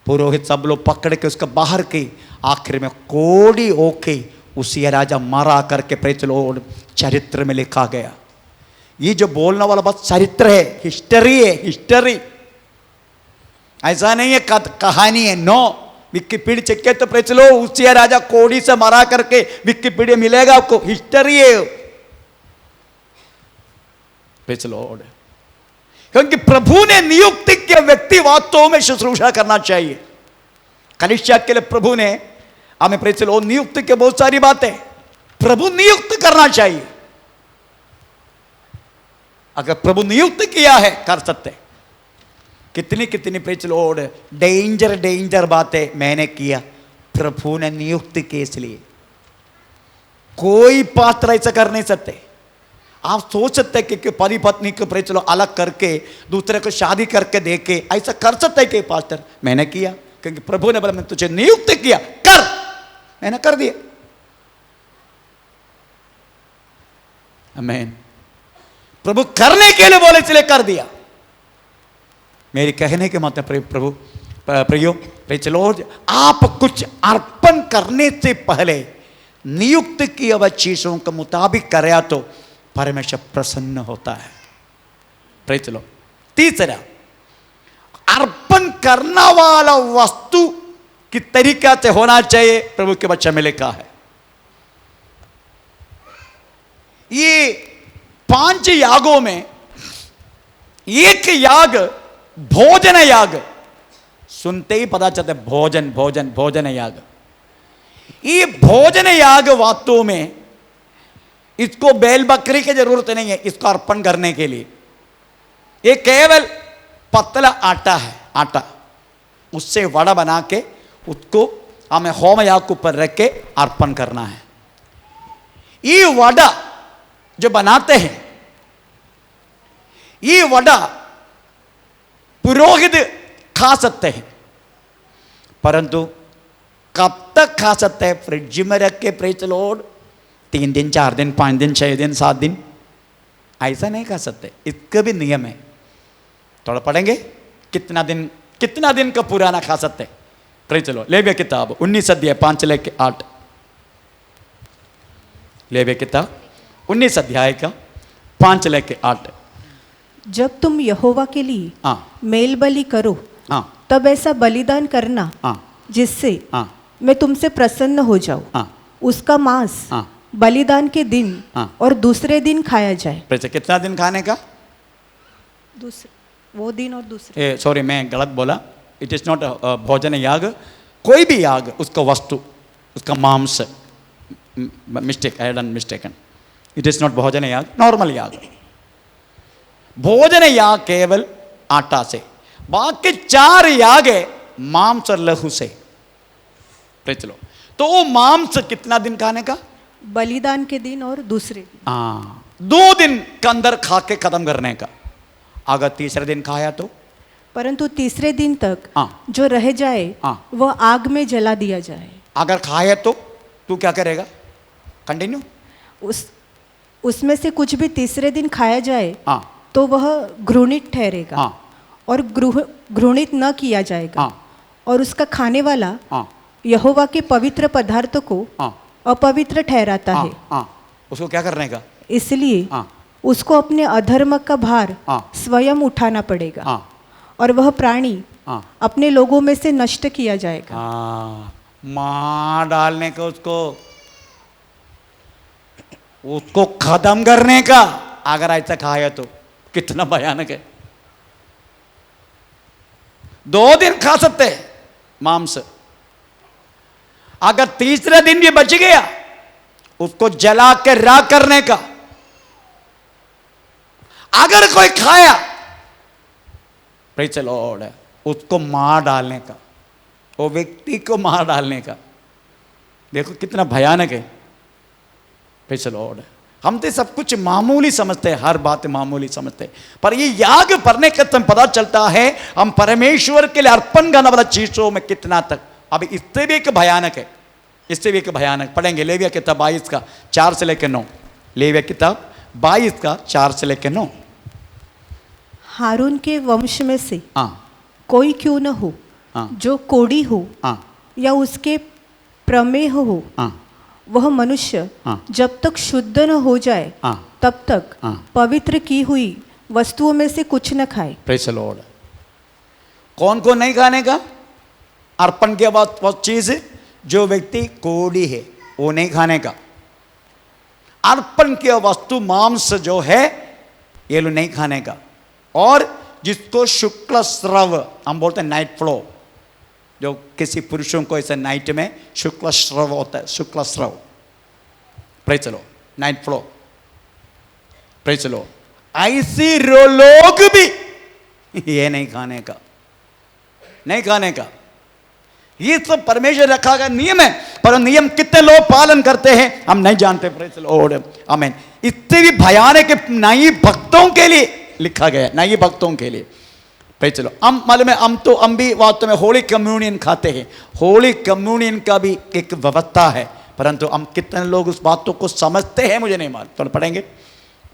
पुरोहित सब लोग पकड़ के उसका बाहर के, आखिर में कोड़ी ओके उसी राजा मारा करके प्रेज़ द लॉर्ड चरित्र में लिखा गया। ये जो बोलने वाला बात चरित्र है, हिस्ट्री है, हिस्ट्री। ऐसा नहीं है कहानी है, नो। विकिपीडिया चेक किया तो प्रेज़ द लॉर्ड उसी राजा कोड़ी से मारा करके विकिपीडिया मिलेगा आपको, हिस्ट्री है। Praise the Lord. क्योंकि प्रभु ने नियुक्त किया व्यक्ति वास्तव में शुश्रूषा करना चाहिए। कलीसिया के लिए प्रभु ने हमें प्रेज़ द लॉर्ड नियुक्त के बहुत सारी बातें प्रभु नियुक्त करना चाहिए। अगर प्रभु नियुक्त किया है कर सकते। कितनी कितनी प्रेज़ द लॉर्ड डेंजर बातें मैंने किया, प्रभु ने नियुक्त किए, इसलिए कोई पात्र ऐसा कर नहीं सकते। आप सोच सकते हैं कि पति पत्नी को प्रेज़ द लॉर्ड अलग करके दूसरे को शादी करके देके ऐसा कर सकते हैं कि पास्टर मैंने किया, क्योंकि प्रभु ने बोला मैं तुझे नियुक्त किया, कर, मैंने कर दिया। आमीन। प्रभु करने के लिए बोले इसलिए कर दिया। मेरी कहने के मतलब प्रभु प्रियो चलो, आप कुछ अर्पण करने से पहले नियुक्त की हुई चीजों के मुताबिक कराया तो परमेश्वर प्रसन्न होता है। प्रे चलो, तीसरा, अर्पण करना वाला वस्तु किस तरीका से होना चाहिए प्रभु के वचन में लिखा है। ये 5 यागों में एक याग भोजन याग, सुनते ही पता चलता है भोजन भोजन भोजन याग। ये भोजन याग वास्तव में इसको बैल बकरी की जरूरत नहीं है इसको अर्पण करने के लिए। ये केवल पतला आटा है, आटा उससे वड़ा बना के उसको हमें होम याग के ऊपर रख के अर्पण करना है। ये वड़ा जो बनाते हैं, ये वड़ा पुरोहित खा सकते हैं, परंतु कब तक खा सकते हैं? फ्रिज में रख के, प्रेज द लॉर्ड, 3 दिन 4 दिन 5 दिन 6 दिन 7 दिन ऐसा नहीं खा सकते। इसका भी नियम है, थोड़ा पढ़ेंगे कितना दिन का पुराना खा सकते। Praise the Lord. लेविया किताब 19 अध्याय 5 से लेकर 8। लेविया किताब 19 अध्याय का 5 से लेकर 8। जब तुम यहोवा के लिए हाँ मेल बलि करो हाँ तब ऐसा बलिदान करना हाँ जिससे हाँ मैं तुमसे प्रसन्न हो जाऊं। हाँ उसका मांस हाँ बलिदान के दिन हाँ। और दूसरे दिन खाया जाए। प्रेज, कितना दिन खाने का? वो दिन और दूसरे। सॉरी मैं गलत बोला। इट इज नॉट भोजन याग, कोई भी याग उसका वस्तु उसका मांस, mistake, I done mistaken. It is not भोजन याग, नॉर्मल याग। भोजन याग केवल आटा से, बाकी 4 याग है मांस और लहू से। चलो, तो वो मांस कितना दिन खाने का? बलिदान के दिन और दूसरे दिन। हाँ, 2 दिन के अंदर खा के खत्म करने का। अगर तीसरे दिन खाया तो? परंतु तीसरे दिन तक हाँ। जो रह जाए हाँ। वह आग में जला दिया जाए। अगर खाया तो तू क्या करेगा? कंटिन्यू। उसमें से कुछ भी तीसरे दिन खाया जाए हाँ तो वह घृणित ठहरेगा। हाँ और घृणित न किया जाएगा। हाँ और उसका खाने वाला हाँ यहोवा के पवित्र पदार्थ को हाँ अपवित्र ठहराता हाँ है। हाँ, उसको क्या करने का? इसलिए हाँ उसको अपने अधर्म का भार हाँ स्वयं उठाना पड़ेगा। हाँ और वह प्राणी हाँ अपने लोगों में से नष्ट किया जाएगा। हाँ, मार डालने का, उसको खत्म करने का। अगर ऐसा खाया तो कितना भयानक है। 2 दिन खा सकते हैं मांस, अगर तीसरे दिन भी बच गया उसको जला के राख करने का। अगर कोई खाया, प्रेज़ द लॉर्ड, उसको मार डालने का, वो व्यक्ति को मार डालने का। देखो कितना भयानक है। Praise the Lord. हम तो सब कुछ मामूली समझते हैं, हर बात मामूली समझते हैं, पर ये याग करने का तो पता चलता है हम परमेश्वर के लिए अर्पण करने वाला चीजों में कितना तक। अभी इससे भी एक भयानक है, इससे भी एक भयानक। पढ़ेंगे लेविया किताब 22 का 4 से लेकर 9। लेविया किताब 22 का 4 से लेकर 9। हारून के वंश में से हाँ कोई क्यों न हो हाँ जो कोढ़ी हो हाँ या उसके प्रमेह हो, हाँ वह मनुष्य हाँ जब तक शुद्ध न हो जाए हाँ तब तक हाँ। पवित्र की हुई वस्तुओं में से कुछ न खाए। Praise the Lord. कौन कौन नहीं खाने का? अर्पण के बाद वो चीज, जो व्यक्ति कोढ़ी है वो नहीं खाने का। अर्पण की वस्तु मांस जो है ये लोग नहीं खाने का। और जिसको शुक्ल स्रव, हम बोलते हैं नाइट फ्लो, जो किसी पुरुषों को ऐसे नाइट में शुक्ल स्रव होता है, शुक्ल स्रव, praise the Lord, night flow, praise the Lord. ऐसी लोग भी ये नहीं खाने का, नहीं खाने का। ये सब परमेश्वर रखा गया नियम है, पर नियम कितने लोग पालन करते हैं हम नहीं जानते। प्रेज़ द लॉर्ड, आमीन। इससे भी भयानक नई भक्तों के लिए लिखा गया, नई भक्तों के लिए। Praise the Lord. हम मालूम है, हम भी वास्तव में होली कम्युनियन खाते हैं। होली कम्युनियन का भी एक व्यवस्था है, परंतु हम कितने लोग उस बातों को समझते हैं मुझे नहीं मालूम। तो पढ़ेंगे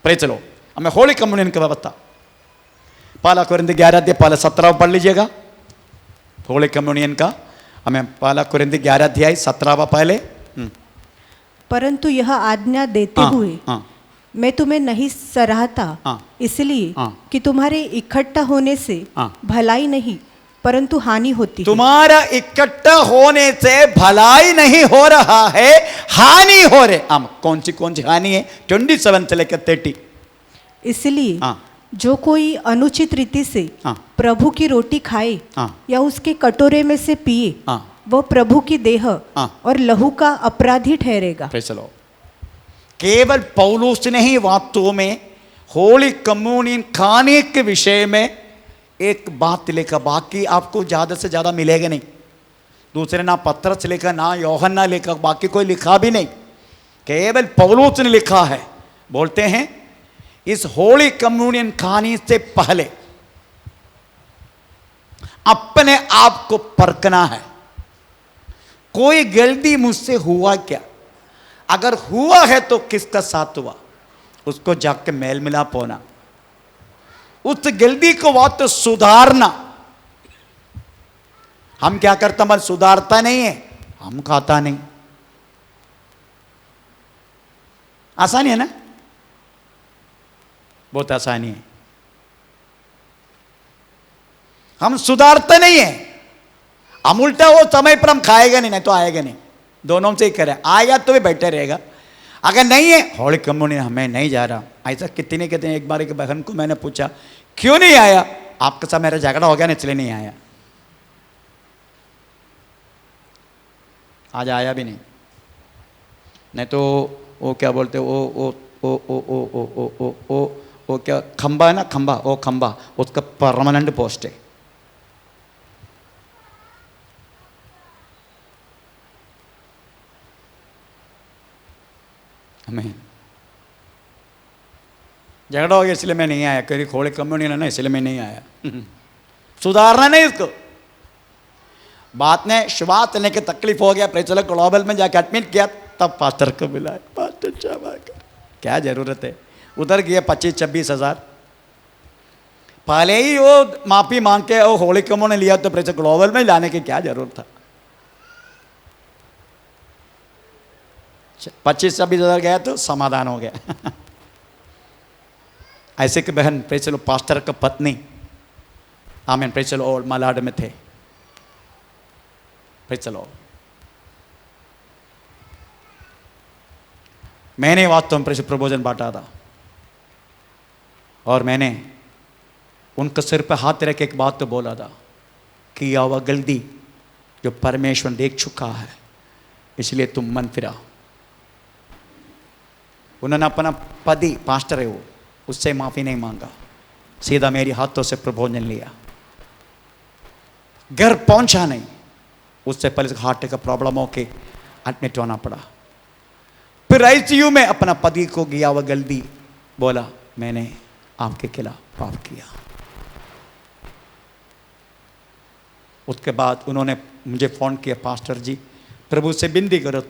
प्रे चलो हमें होली कम्युनियन की व्यवस्था पहला कोरिन्थी 11 अध्याय पहला 17 पढ़ लीजिएगा। होली कम्युनियन का हमें पहला कोरिन्थी 11 अध्याय 17 पहले। परंतु यह आज्ञा देते हाँ, हुए हाँ, मैं तुम्हें नहीं सराहता, हाँ, इसलिए हाँ, कि तुम्हारे इकट्ठा होने से हाँ, भलाई नहीं परंतु हानि होती है। तुम्हारा इकट्ठा होने से भलाई नहीं हो रहा है, हानि हो रहे। हम कौन सी हानि है? 27 से लेकर 30। इसलिए हाँ, जो कोई अनुचित रीति से हाँ, प्रभु की रोटी खाए हाँ, या उसके कटोरे में से पिए, हाँ, वह प्रभु की देह हाँ, और लहू का अपराधी ठहरेगा। Praise the Lord. केवल पौलुस ने ही वास्तव में होली कम्युनियन खाने के विषय में एक बात लिखा, बाकी आपको ज़्यादा से ज़्यादा मिलेगा नहीं। दूसरे ना पत्रस लिखा, ना यूहन्ना लिखा, बाकी कोई लिखा भी नहीं, केवल पौलुस ने लिखा है। बोलते हैं इस होली कम्युनियन खाने से पहले अपने आप को परखना है, कोई गलती मुझसे हुआ क्या? अगर हुआ है तो किसका साथ हुआ, उसको जाके मेल मिलाप होना, उस गलती को वो तो सुधारना। हम क्या करते हैं, सुधारता नहीं है, हम खाता नहीं। आसानी है ना, बहुत आसानी है। हम सुधारते नहीं है, हम उल्टा वो समय पर हम खाएगा नहीं, नहीं तो आएगा नहीं। दोनों से ही करें, आएगा तो भी बैठे रहेगा, अगर नहीं है होली कम्युनियन हमें नहीं जा रहा। ऐसा कितने कहते हैं। एक बार एक बहन को मैंने पूछा क्यों नहीं आया, आपके साथ मेरा झगड़ा हो गया ना इसलिए नहीं आया। आज आया भी नहीं, नहीं तो वो क्या बोलते वो क्या खंबा है ना, खंबा, वो खंबा उसका परमानेंट पोस्ट है। हमें झगड़ा हो गया इसलिए मैं नहीं आया, कहीं होली कम्युनियन है ना इसलिए मैं नहीं आया। सुधारना नहीं इसको। बात ने शुरुआत लेने की तकलीफ हो गया, प्रेचल ग्लोबल में जाके एडमिट किया, तब पास्टर को बुलाया, पास्टर क्षमा कर, क्या जरूरत है। उधर गया 25-26 हज़ार, पहले ही वो माफी मांग के वो होली कम्युनियन लिया, तो प्रेचल ग्लोबल में लाने की क्या जरूरत था। 25-26 हज़ार गया तो समाधान हो गया। ऐसे कि बहन प्रेचलो पास्टर का पत्नी आमीन प्रेचलो और मलाड में थे, प्रेचलो मैंने वास्तव में प्रेचल प्रबोधन बांटा था, और मैंने उनके सिर पर हाथ रख के एक बात तो बोला था कि वह गलती जो परमेश्वर देख चुका है, इसलिए तुम मन फिरा। उन्होंने अपना पति पास्टर है वो, उससे माफी नहीं मांगा, सीधा मेरे हाथों से प्रबोधन लिया, घर पहुंचा नहीं। उससे पहले हार्ट का प्रॉब्लम होके एडमिट होना पड़ा। फिर आईसीयू में अपना पति को गया वह गलती बोला, मैंने आपके खिलाफ पाप किया। उसके बाद उन्होंने मुझे फोन किया, पास्टर जी प्रभु से विनती करो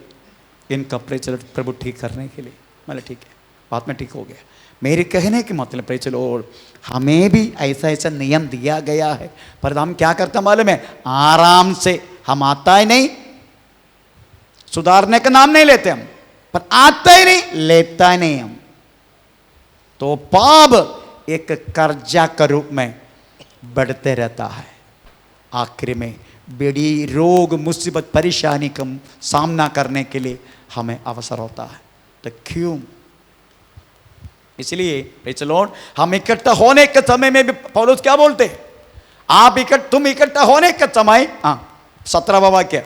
इनका प्रेचर प्रभु ठीक करने के लिए। मैंने ठीक है, बात में ठीक हो गया। मेरे कहने के मतलब प्रेचर और हमें भी ऐसा ऐसा नियम दिया गया है, पर हम क्या करते हैं मालूम है, आराम से हम आता ही नहीं, सुधारने का नाम नहीं लेते हम, पर आता ही नहीं, लेता ही नहीं हम, तो पाप एक कर्जा के रूप में बढ़ते रहता है। आखिर में बड़ी रोग मुसीबत परेशानी का सामना करने के लिए हमें अवसर होता है। तो क्यों, इसलिए प्रेज़ द लॉर्ड, हम इकट्ठा होने के समय में भी पौलुस क्या बोलते, तुम इकट्ठा होने के समय 17वां वाक्य,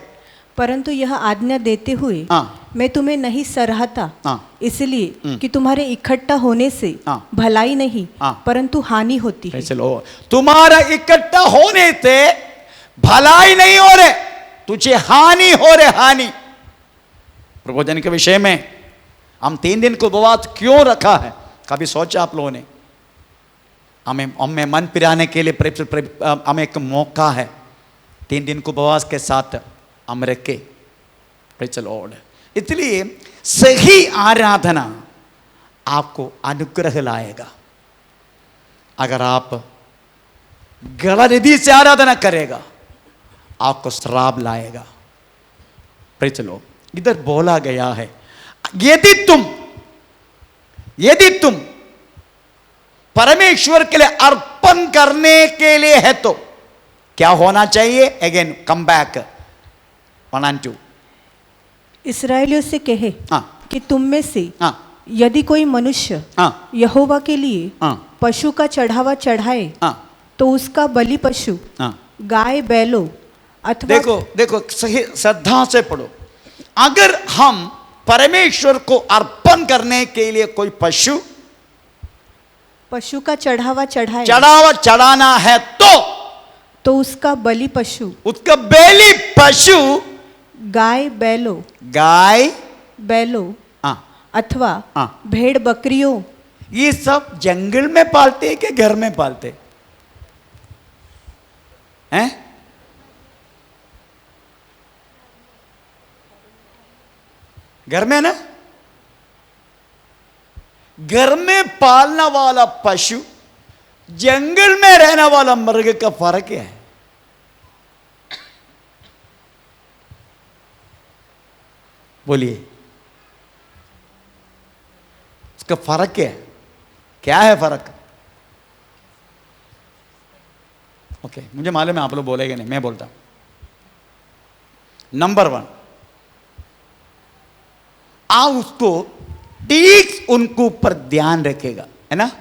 परंतु यह आज्ञा देते हुए हाँ, मैं तुम्हें नहीं सराहता, हाँ, इसलिए कि तुम्हारे इकट्ठा होने से हाँ, भलाई नहीं हाँ, परंतु हानि होती है। प्रेज़ द लॉर्ड, तुम्हारा इकट्ठा होने से भलाई नहीं हो रहे, तुझे हानि हो रहे, हानि। प्रबोधन के विषय में हम 3 दिन को उपवास क्यों रखा है, कभी सोचा आप लोगों ने? हमें मन पिराने के लिए हमें एक मौका है, 3 दिन को उपवास के साथ हम रखे, प्रेज़ द लॉर्ड। इसलिए सही आराधना आपको अनुग्रह लाएगा। अगर आप गलत से आराधना करेगा आपको श्राप लाएगा। Praise the Lord. इधर बोला गया है यदि तुम परमेश्वर के लिए अर्पण करने के लिए है तो क्या होना चाहिए? Again come back 1 and 2। इसराइलियों से कहे हाँ कि तुम में से हाँ यदि कोई मनुष्य हाँ यहोवा के लिए हाँ पशु का चढ़ावा चढ़ाए हाँ तो उसका बलि पशु हाँ। गाय बैलो अथवा देखो देखो सही श्रद्धा से पढ़ो। अगर हम परमेश्वर को अर्पण करने के लिए कोई पशु का चढ़ावा चढ़ाए चढ़ावा चढ़ाना है तो उसका बलि पशु उसका बेली पशु गाय बैलो हाँ अथवा हाँ। भेड़ बकरियों, ये सब जंगल में पालते हैं कि घर में पालते हैं? घर में ना। घर में पालने वाला पशु जंगल में रहने वाला मृग का फर्क क्या है? बोलिए, उसका फर्क क्या है? क्या है फर्क? ओके, मुझे मालूम है आप लोग बोलेंगे नहीं, मैं बोलता हूं। नंबर 1, आप उसको ठीक उनके ऊपर ध्यान रखेगा, है ना।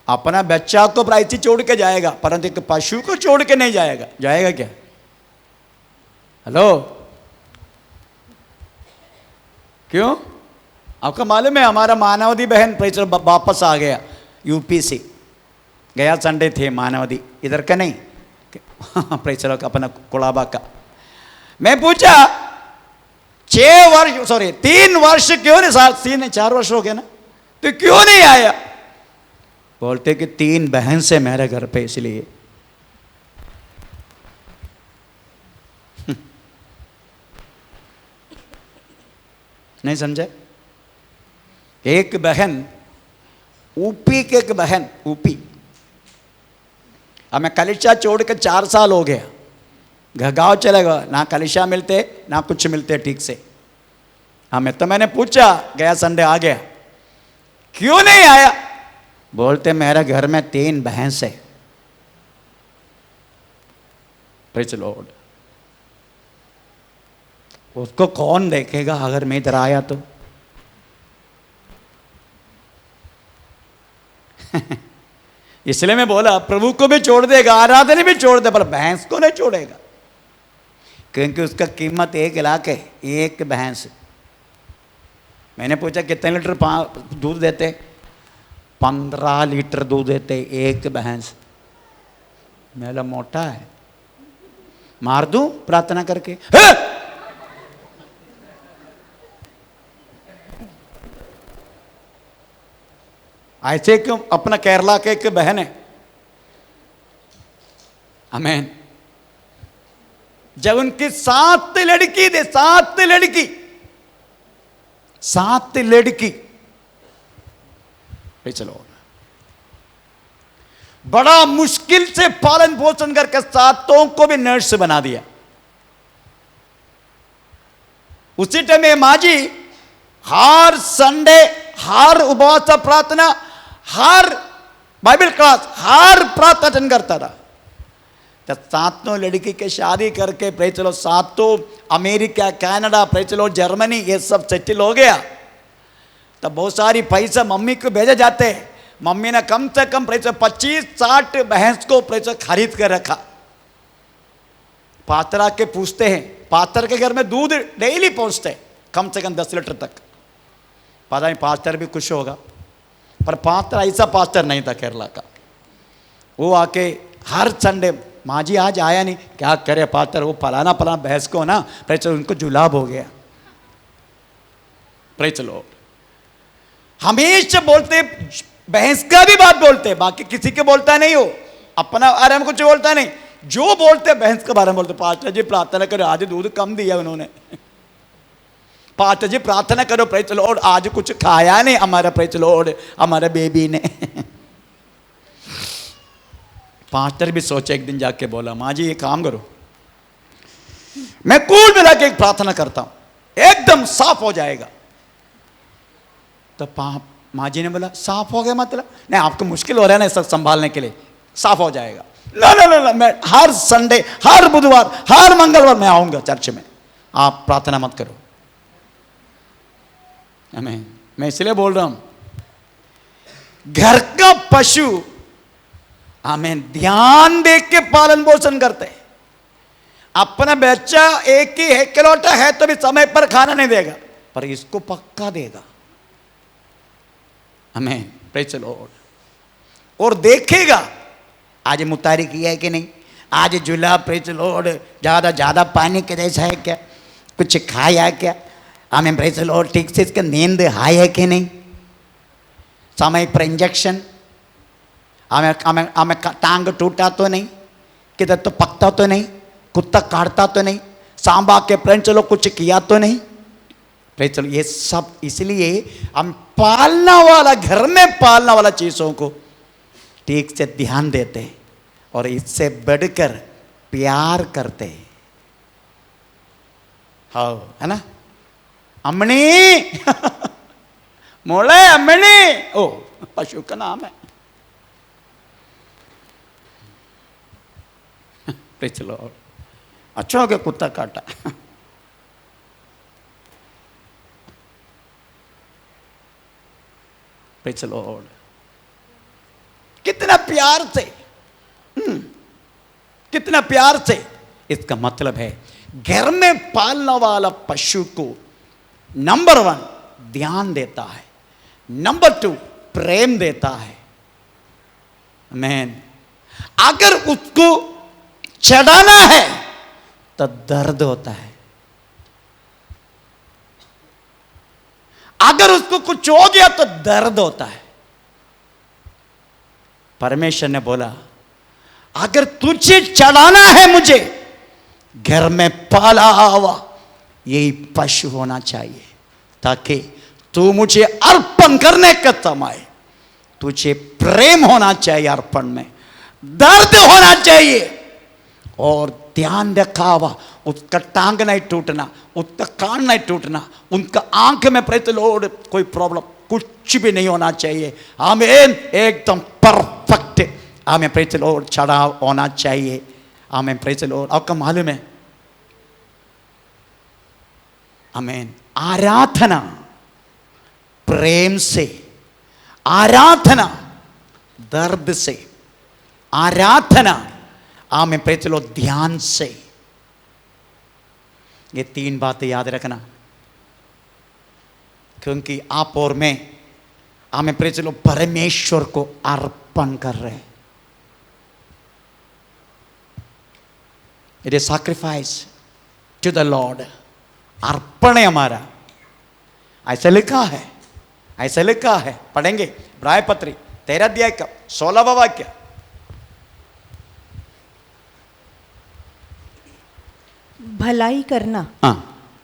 अपना बच्चा को प्राइसी छोड़ के जाएगा, परंतु एक पशु को छोड़ के नहीं जाएगा। जाएगा क्या? हेलो, क्यों? आपका मालूम है हमारा मानवदी बहन प्रेचर वापस आ गया यूपी से। गया संडे थे मानवदी, इधर का नहीं प्रेचर का अपना कुड़ाबा का। मैं पूछा 3 वर्ष क्यों नहीं, 4 वर्ष हो गया ना, तो क्यों नहीं आया? बोलते कि 3 बहन से मेरे घर पे, इसलिए। नहीं समझे? एक बहन ऊपी के, एक बहन ऊपी, हमें कलिशा छोड़ के 4 साल हो गया। गाँव चलेगा ना, कलिशा मिलते ना कुछ मिलते ठीक से हमें। तो मैंने पूछा, गया संडे आ गया, क्यों नहीं आया? बोलते मेरे घर में 3 भैंस है। Praise the Lord. उसको कौन देखेगा अगर मैं इधर आया तो? इसलिए मैं बोला प्रभु को भी छोड़ देगा, आराधना भी छोड़ दे, पर भैंस को नहीं छोड़ेगा, क्योंकि उसका कीमत 1 लाख है, 1 भैंस। मैंने पूछा कितने लीटर दूध देते? 15 लीटर दूध देते 1 भैंस। मेरा मोटा है, मार दूं प्रार्थना करके? ऐसे क्यों? अपना केरला के एक बहन है, आमीन, जब उनकी 7 लड़की थे, 7 लड़की, 7 लड़की, चलो बड़ा मुश्किल से पालन पोषण करके 7 को भी नर्स बना दिया। उसी टाइम में माँ जी हर संडे, हर उपवास प्रार्थना, हर बाइबल क्लास, हर प्रार्थना अटेंड करता रहा। जब 7 लड़की के शादी करके praise the Lord 7 America, Canada, praise the Lord Germany, ये सब सेटल हो गया। तब बहुत सारी पैसा मम्मी को भेजे जाते हैं। मम्मी ने कम से कम प्रेज़ 25-60 भैंस को प्रेज़ खरीद कर रखा। पात्रा के पूछते हैं, पात्र के घर में दूध डेली पहुंचते कम से कम 10 लीटर तक। पता नहीं पास्टर भी खुश होगा, पर पास्टर ऐसा पास्टर नहीं था केरला का। वो आके हर संडे, माँ जी आज आया नहीं, क्या करे पास्टर, वो फलाना भैंस को ना प्रेज़ उनको जुलाब हो गया। Praise the Lord. हमेशा बोलते, भैंस का भी बात बोलते, बाकी किसी के बोलता नहीं हो, अपना बारे में कुछ बोलता नहीं, जो बोलते भैंस के बारे में बोलते। पास्टर जी प्रार्थना करो, आज दूध कम दिया उन्होंने। पास्टर जी प्रार्थना करो, प्रेज द लॉर्ड, आज कुछ खाया नहीं हमारा, प्रेज द लॉर्ड, हमारे बेबी ने। पास्टर भी सोचे, एक दिन जाके बोला, माँ जी ये काम करो, मैं कुल मिला के एक प्रार्थना करता हूं, एकदम साफ हो जाएगा। तो माँ जी ने बोला साफ हो गया मतलब? नहीं, आपको मुश्किल हो रहा है ना सब संभालने के लिए, साफ हो जाएगा। ना ना ना, मैं हर संडे, हर बुधवार, हर मंगलवार मैं आऊंगा चर्च में, आप प्रार्थना मत करो। मैं इसलिए बोल रहा हूं, घर का पशु हमें ध्यान देख के पालन पोषण करते हैं। अपना बच्चा एक ही है, इकलौता है तो भी समय पर खाना नहीं देगा, पर इसको पक्का देगा। हमें प्रेज द लॉर्ड। और देखेगा आज मुतारी किया है कि नहीं, आज जुला, प्रेज द लॉर्ड, ज्यादा पानी के जैसा है क्या, कुछ खाया क्या, हमें प्रेज द लॉर्ड ठीक से इसका नींद हाई है कि नहीं, समय पर इंजेक्शन, हमें हमें हमें टांग टूटा तो नहीं, किधर तो पकता तो नहीं, कुत्ता काटता तो नहीं, सांबा के प्रेम चलो कुछ किया तो नहीं। प्रेज चलो, ये सब इसलिए हम पालना वाला, घर में पालना वाला चीजों को ठीक से ध्यान देते हैं और इससे बढ़कर प्यार करते हैं। हाँ, है ना? अम्मनी मोले अम्मनी, ओ पशु का नाम है। चलो, अच्छा हो गया कुत्ता काटा। चलो, कितना प्यार से, कितना प्यार से, इसका मतलब है घर में पालने वाला पशु को नंबर 1 ध्यान देता है, नंबर 2 प्रेम देता है। मैन अगर उसको चढ़ाना है तो दर्द होता है, अगर उसको कुछ हो गया तो दर्द होता है। परमेश्वर ने बोला अगर तुझे चढ़ाना है मुझे, घर में पाला हुआ यही पशु होना चाहिए, ताकि तू मुझे अर्पण करने का समय, तुझे प्रेम होना चाहिए, अर्पण में दर्द होना चाहिए, और ध्यान रखा हुआ उसका टांग नहीं टूटना, उसका कान नहीं टूटना, उनका आंख में प्रेज द लॉर्ड कोई प्रॉब्लम कुछ भी नहीं होना चाहिए। आमीन, एकदम परफेक्ट, आमीन, प्रेज द लॉर्ड चढ़ा होना चाहिए। आमीन, प्रेज द लॉर्ड। आपका मालूम है, आमीन, आराधना प्रेम से, आराधना दर्द से, आराधना आमीन, प्रेज द लॉर्ड ध्यान से। ये 3 बातें याद रखना, क्योंकि आप और मैं आमीन, प्रेज द लॉर्ड परमेश्वर को अर्पण कर रहे हैं। It is sacrifice to the Lord, अर्पण है हमारा। ऐसा लिखा है, ऐसा लिखा है, पढ़ेंगे इब्राय पत्री 13 अध्याय का 16वां वाक्य। भलाई करना हाँ,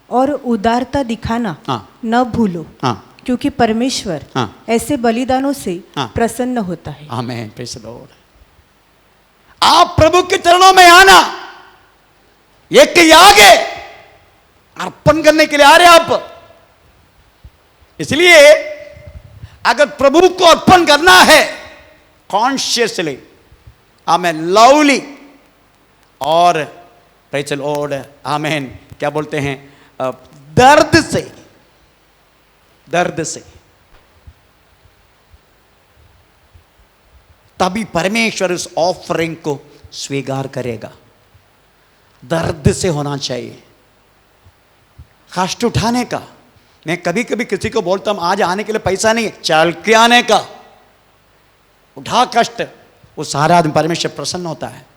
और उदारता दिखाना हाँ, न भूलो, हाँ, क्योंकि परमेश्वर हाँ, ऐसे बलिदानों से हाँ, प्रसन्न होता है। आमीन, प्रेज द लॉर्ड। आप प्रभु के चरणों में आना, एक याग है, अर्पण करने के लिए आ रहे आप। इसलिए अगर प्रभु को अर्पण करना है कॉन्शियसली, आमीन, लवली, और प्रेज द लॉर्ड, आमीन, क्या बोलते हैं, दर्द से, दर्द से, तभी परमेश्वर उस ऑफरिंग को स्वीकार करेगा। दर्द से होना चाहिए, कष्ट उठाने का। मैं कभी कभी किसी को बोलता हूं आज आने के लिए पैसा नहीं है, चल के आने का, उठा कष्ट, वो सारा आदमी परमेश्वर प्रसन्न होता है।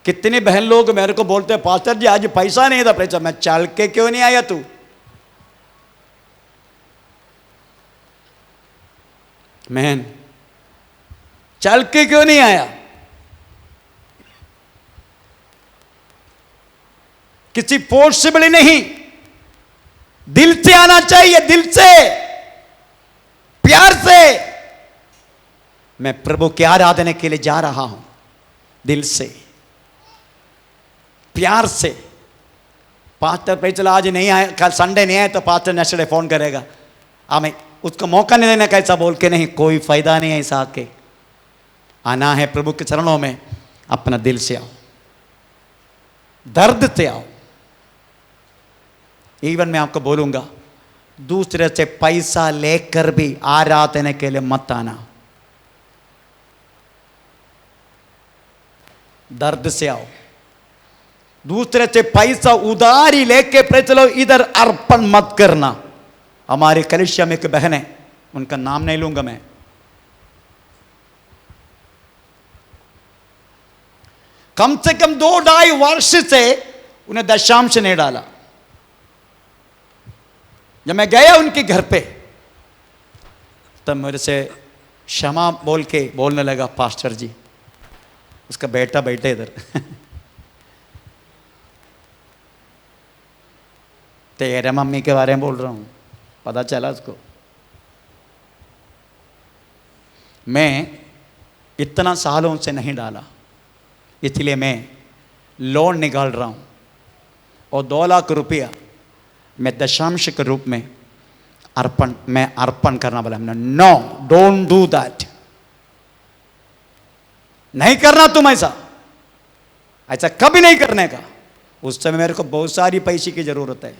कितने बहन लोग मेरे को बोलते हैं पास्टर जी आज पैसा नहीं था, पैसा, मैं चल के क्यों नहीं आया तू? मैन चल के क्यों नहीं आया? किसी फोर्सिबली नहीं, दिल से आना चाहिए, दिल से, प्यार से। मैं प्रभु के आराधना के लिए जा रहा हूं, दिल से, प्यार से। पास्टर प्रेचल आज नहीं आए, कल संडे नहीं आए तो पास्टर नेक्स्ट डे फोन करेगा, हमें उसको मौका नहीं देना कैसा बोल के, नहीं, कोई फायदा नहीं है ऐसा आके। आना है प्रभु के चरणों में, अपना दिल से आओ, दर्द से आओ। इवन मैं आपको बोलूंगा, दूसरे से पैसा लेकर भी आराधना के लिए मत आना, दर्द से आओ। दूसरे से पैसा उधारी लेके चलो इधर अर्पण मत करना। हमारे कलिसिया में एक बहन है, उनका नाम नहीं लूंगा मैं, कम से कम 2-2.5 वर्ष से उन्हें दशांश नहीं डाला। जब मैं गया उनके घर पे, तब मेरे से क्षमा बोल के बोलने लगा, पास्टर जी, उसका बेटा बैठे इधर तेरे मम्मी के बारे में बोल रहा हूं, पता चला उसको। मैं इतना सालों से नहीं डाला, इसलिए मैं लोन निकाल रहा हूं, और 2 लाख रुपया मैं दशांश के रूप में अर्पण करना बोला। नो, डोंट डू दैट, नहीं करना तुम ऐसा कभी नहीं करने का। उस समय मेरे को बहुत सारी पैसे की जरूरत है,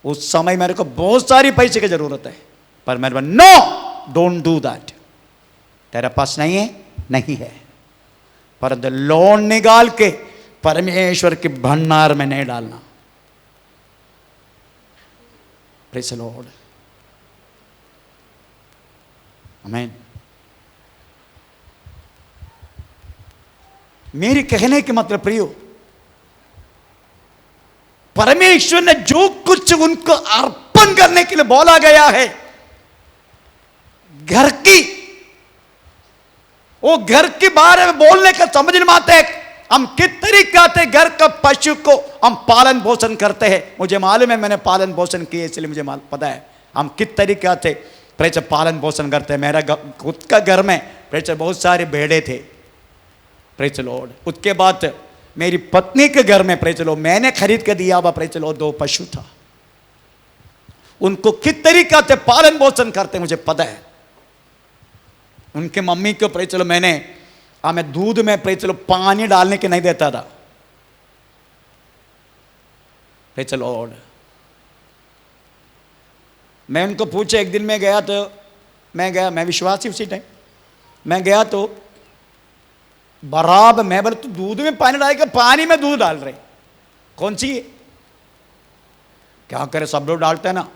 उस समय मेरे को बहुत सारी पैसे की जरूरत है, पर मेरे पास नो, डोंट डू दैट। तेरे पास नहीं है, नहीं है, परंतु लोन निकाल के परमेश्वर के भंडार में नहीं डालना। प्रेज़ द लॉर्ड, आमीन। मेरे कहने के मतलब प्रियो, परमेश्वर ने जो कुछ उनको अर्पण करने के लिए बोला गया है, घर की, वो घर के बारे में बोलने का समझ नहीं आते। हम किस तरीके से घर का पशु को हम पालन पोषण करते हैं। मुझे मालूम है, मैंने पालन पोषण किए, इसलिए मुझे पता है हम किस तरीके से प्रेचर पालन पोषण करते हैं। मेरा खुद का घर में प्रेचर बहुत सारे भेड़े थे, प्रेज़ द लॉर्ड। उसके बाद मेरी पत्नी के घर में प्रेज़ द लॉर्ड मैंने खरीद के दिया हुआ प्रेज़ द लॉर्ड 2 पशु था। उनको किस तरीके से पालन पोषण करते मुझे पता है। उनके मम्मी को प्रेज़ द लॉर्ड मैंने हमें दूध में प्रेज़ द लॉर्ड पानी डालने के नहीं देता था, प्रेज़ द लॉर्ड। मैं उनको पूछा, एक दिन मैं गया तो मैं विश्वासी उसी टाइम मैं गया तो बराबर मैं बोले तू दूध में पानी डालेगा, पानी में दूध डाल रहे, कौन सी है? क्या करे, सब लोग डालते हैं ना,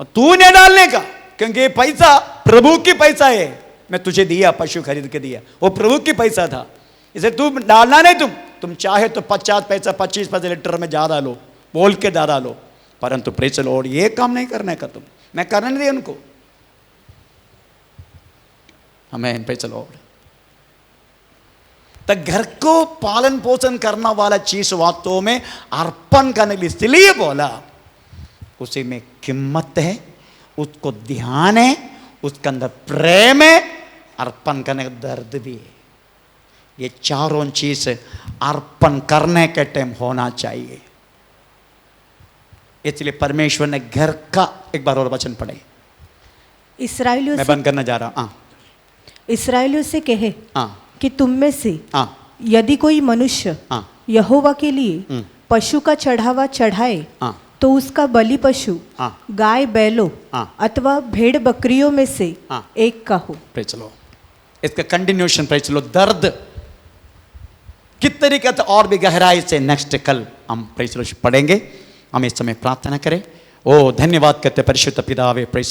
और तू नहीं डालने का, क्योंकि ये पैसा प्रभु की पैसा है। मैं तुझे दिया, पशु खरीद के दिया, वो प्रभु की पैसा था, इसे तू डालना नहीं। तुम चाहे तो 50 पैसा 25 पैसे लीटर में ज्यादा लो, बोल के ज्यादा लो, परंतु प्रेज़ द लॉर्ड ये काम नहीं करने का। मैं करने नहीं दिया उनको, आमीन, प्रेज़ द लॉर्ड। तो घर को पालन पोषण करना वाला चीज वास्तव में अर्पण करने के लिए इसलिए बोला, उसी में कीमत है, उसको ध्यान है, उसके अंदर प्रेम है, अर्पण करने का दर्द भी है। ये चारों चीज अर्पण करने के टाइम होना चाहिए। इसलिए परमेश्वर ने घर का, एक बार और वचन पढ़े, इसराइलियों मैं से, बंद करना जा रहा हूं। इसराइलियों से कहे हाँ, कि तुम में से हाँ, यदि कोई मनुष्य हाँ, यहोवा के लिए पशु का चढ़ावा चढ़ाए, हाँ, तो उसका बलि पशु हाँ, गाय बैलों हाँ, अथवा भेड़ बकरियों में से हाँ, एक का हो। Praise the Lord. इसका कंटिन्यूशन प्रेज़ द लॉर्ड, दर्द किस तरीके से और भी गहराई से नेक्स्ट कल हम प्रेज़ द लॉर्ड पढ़ेंगे। हम इस समय प्रार्थना करें। ओ धन्यवाद करते परिशुद्ध पितावे, प्रेज़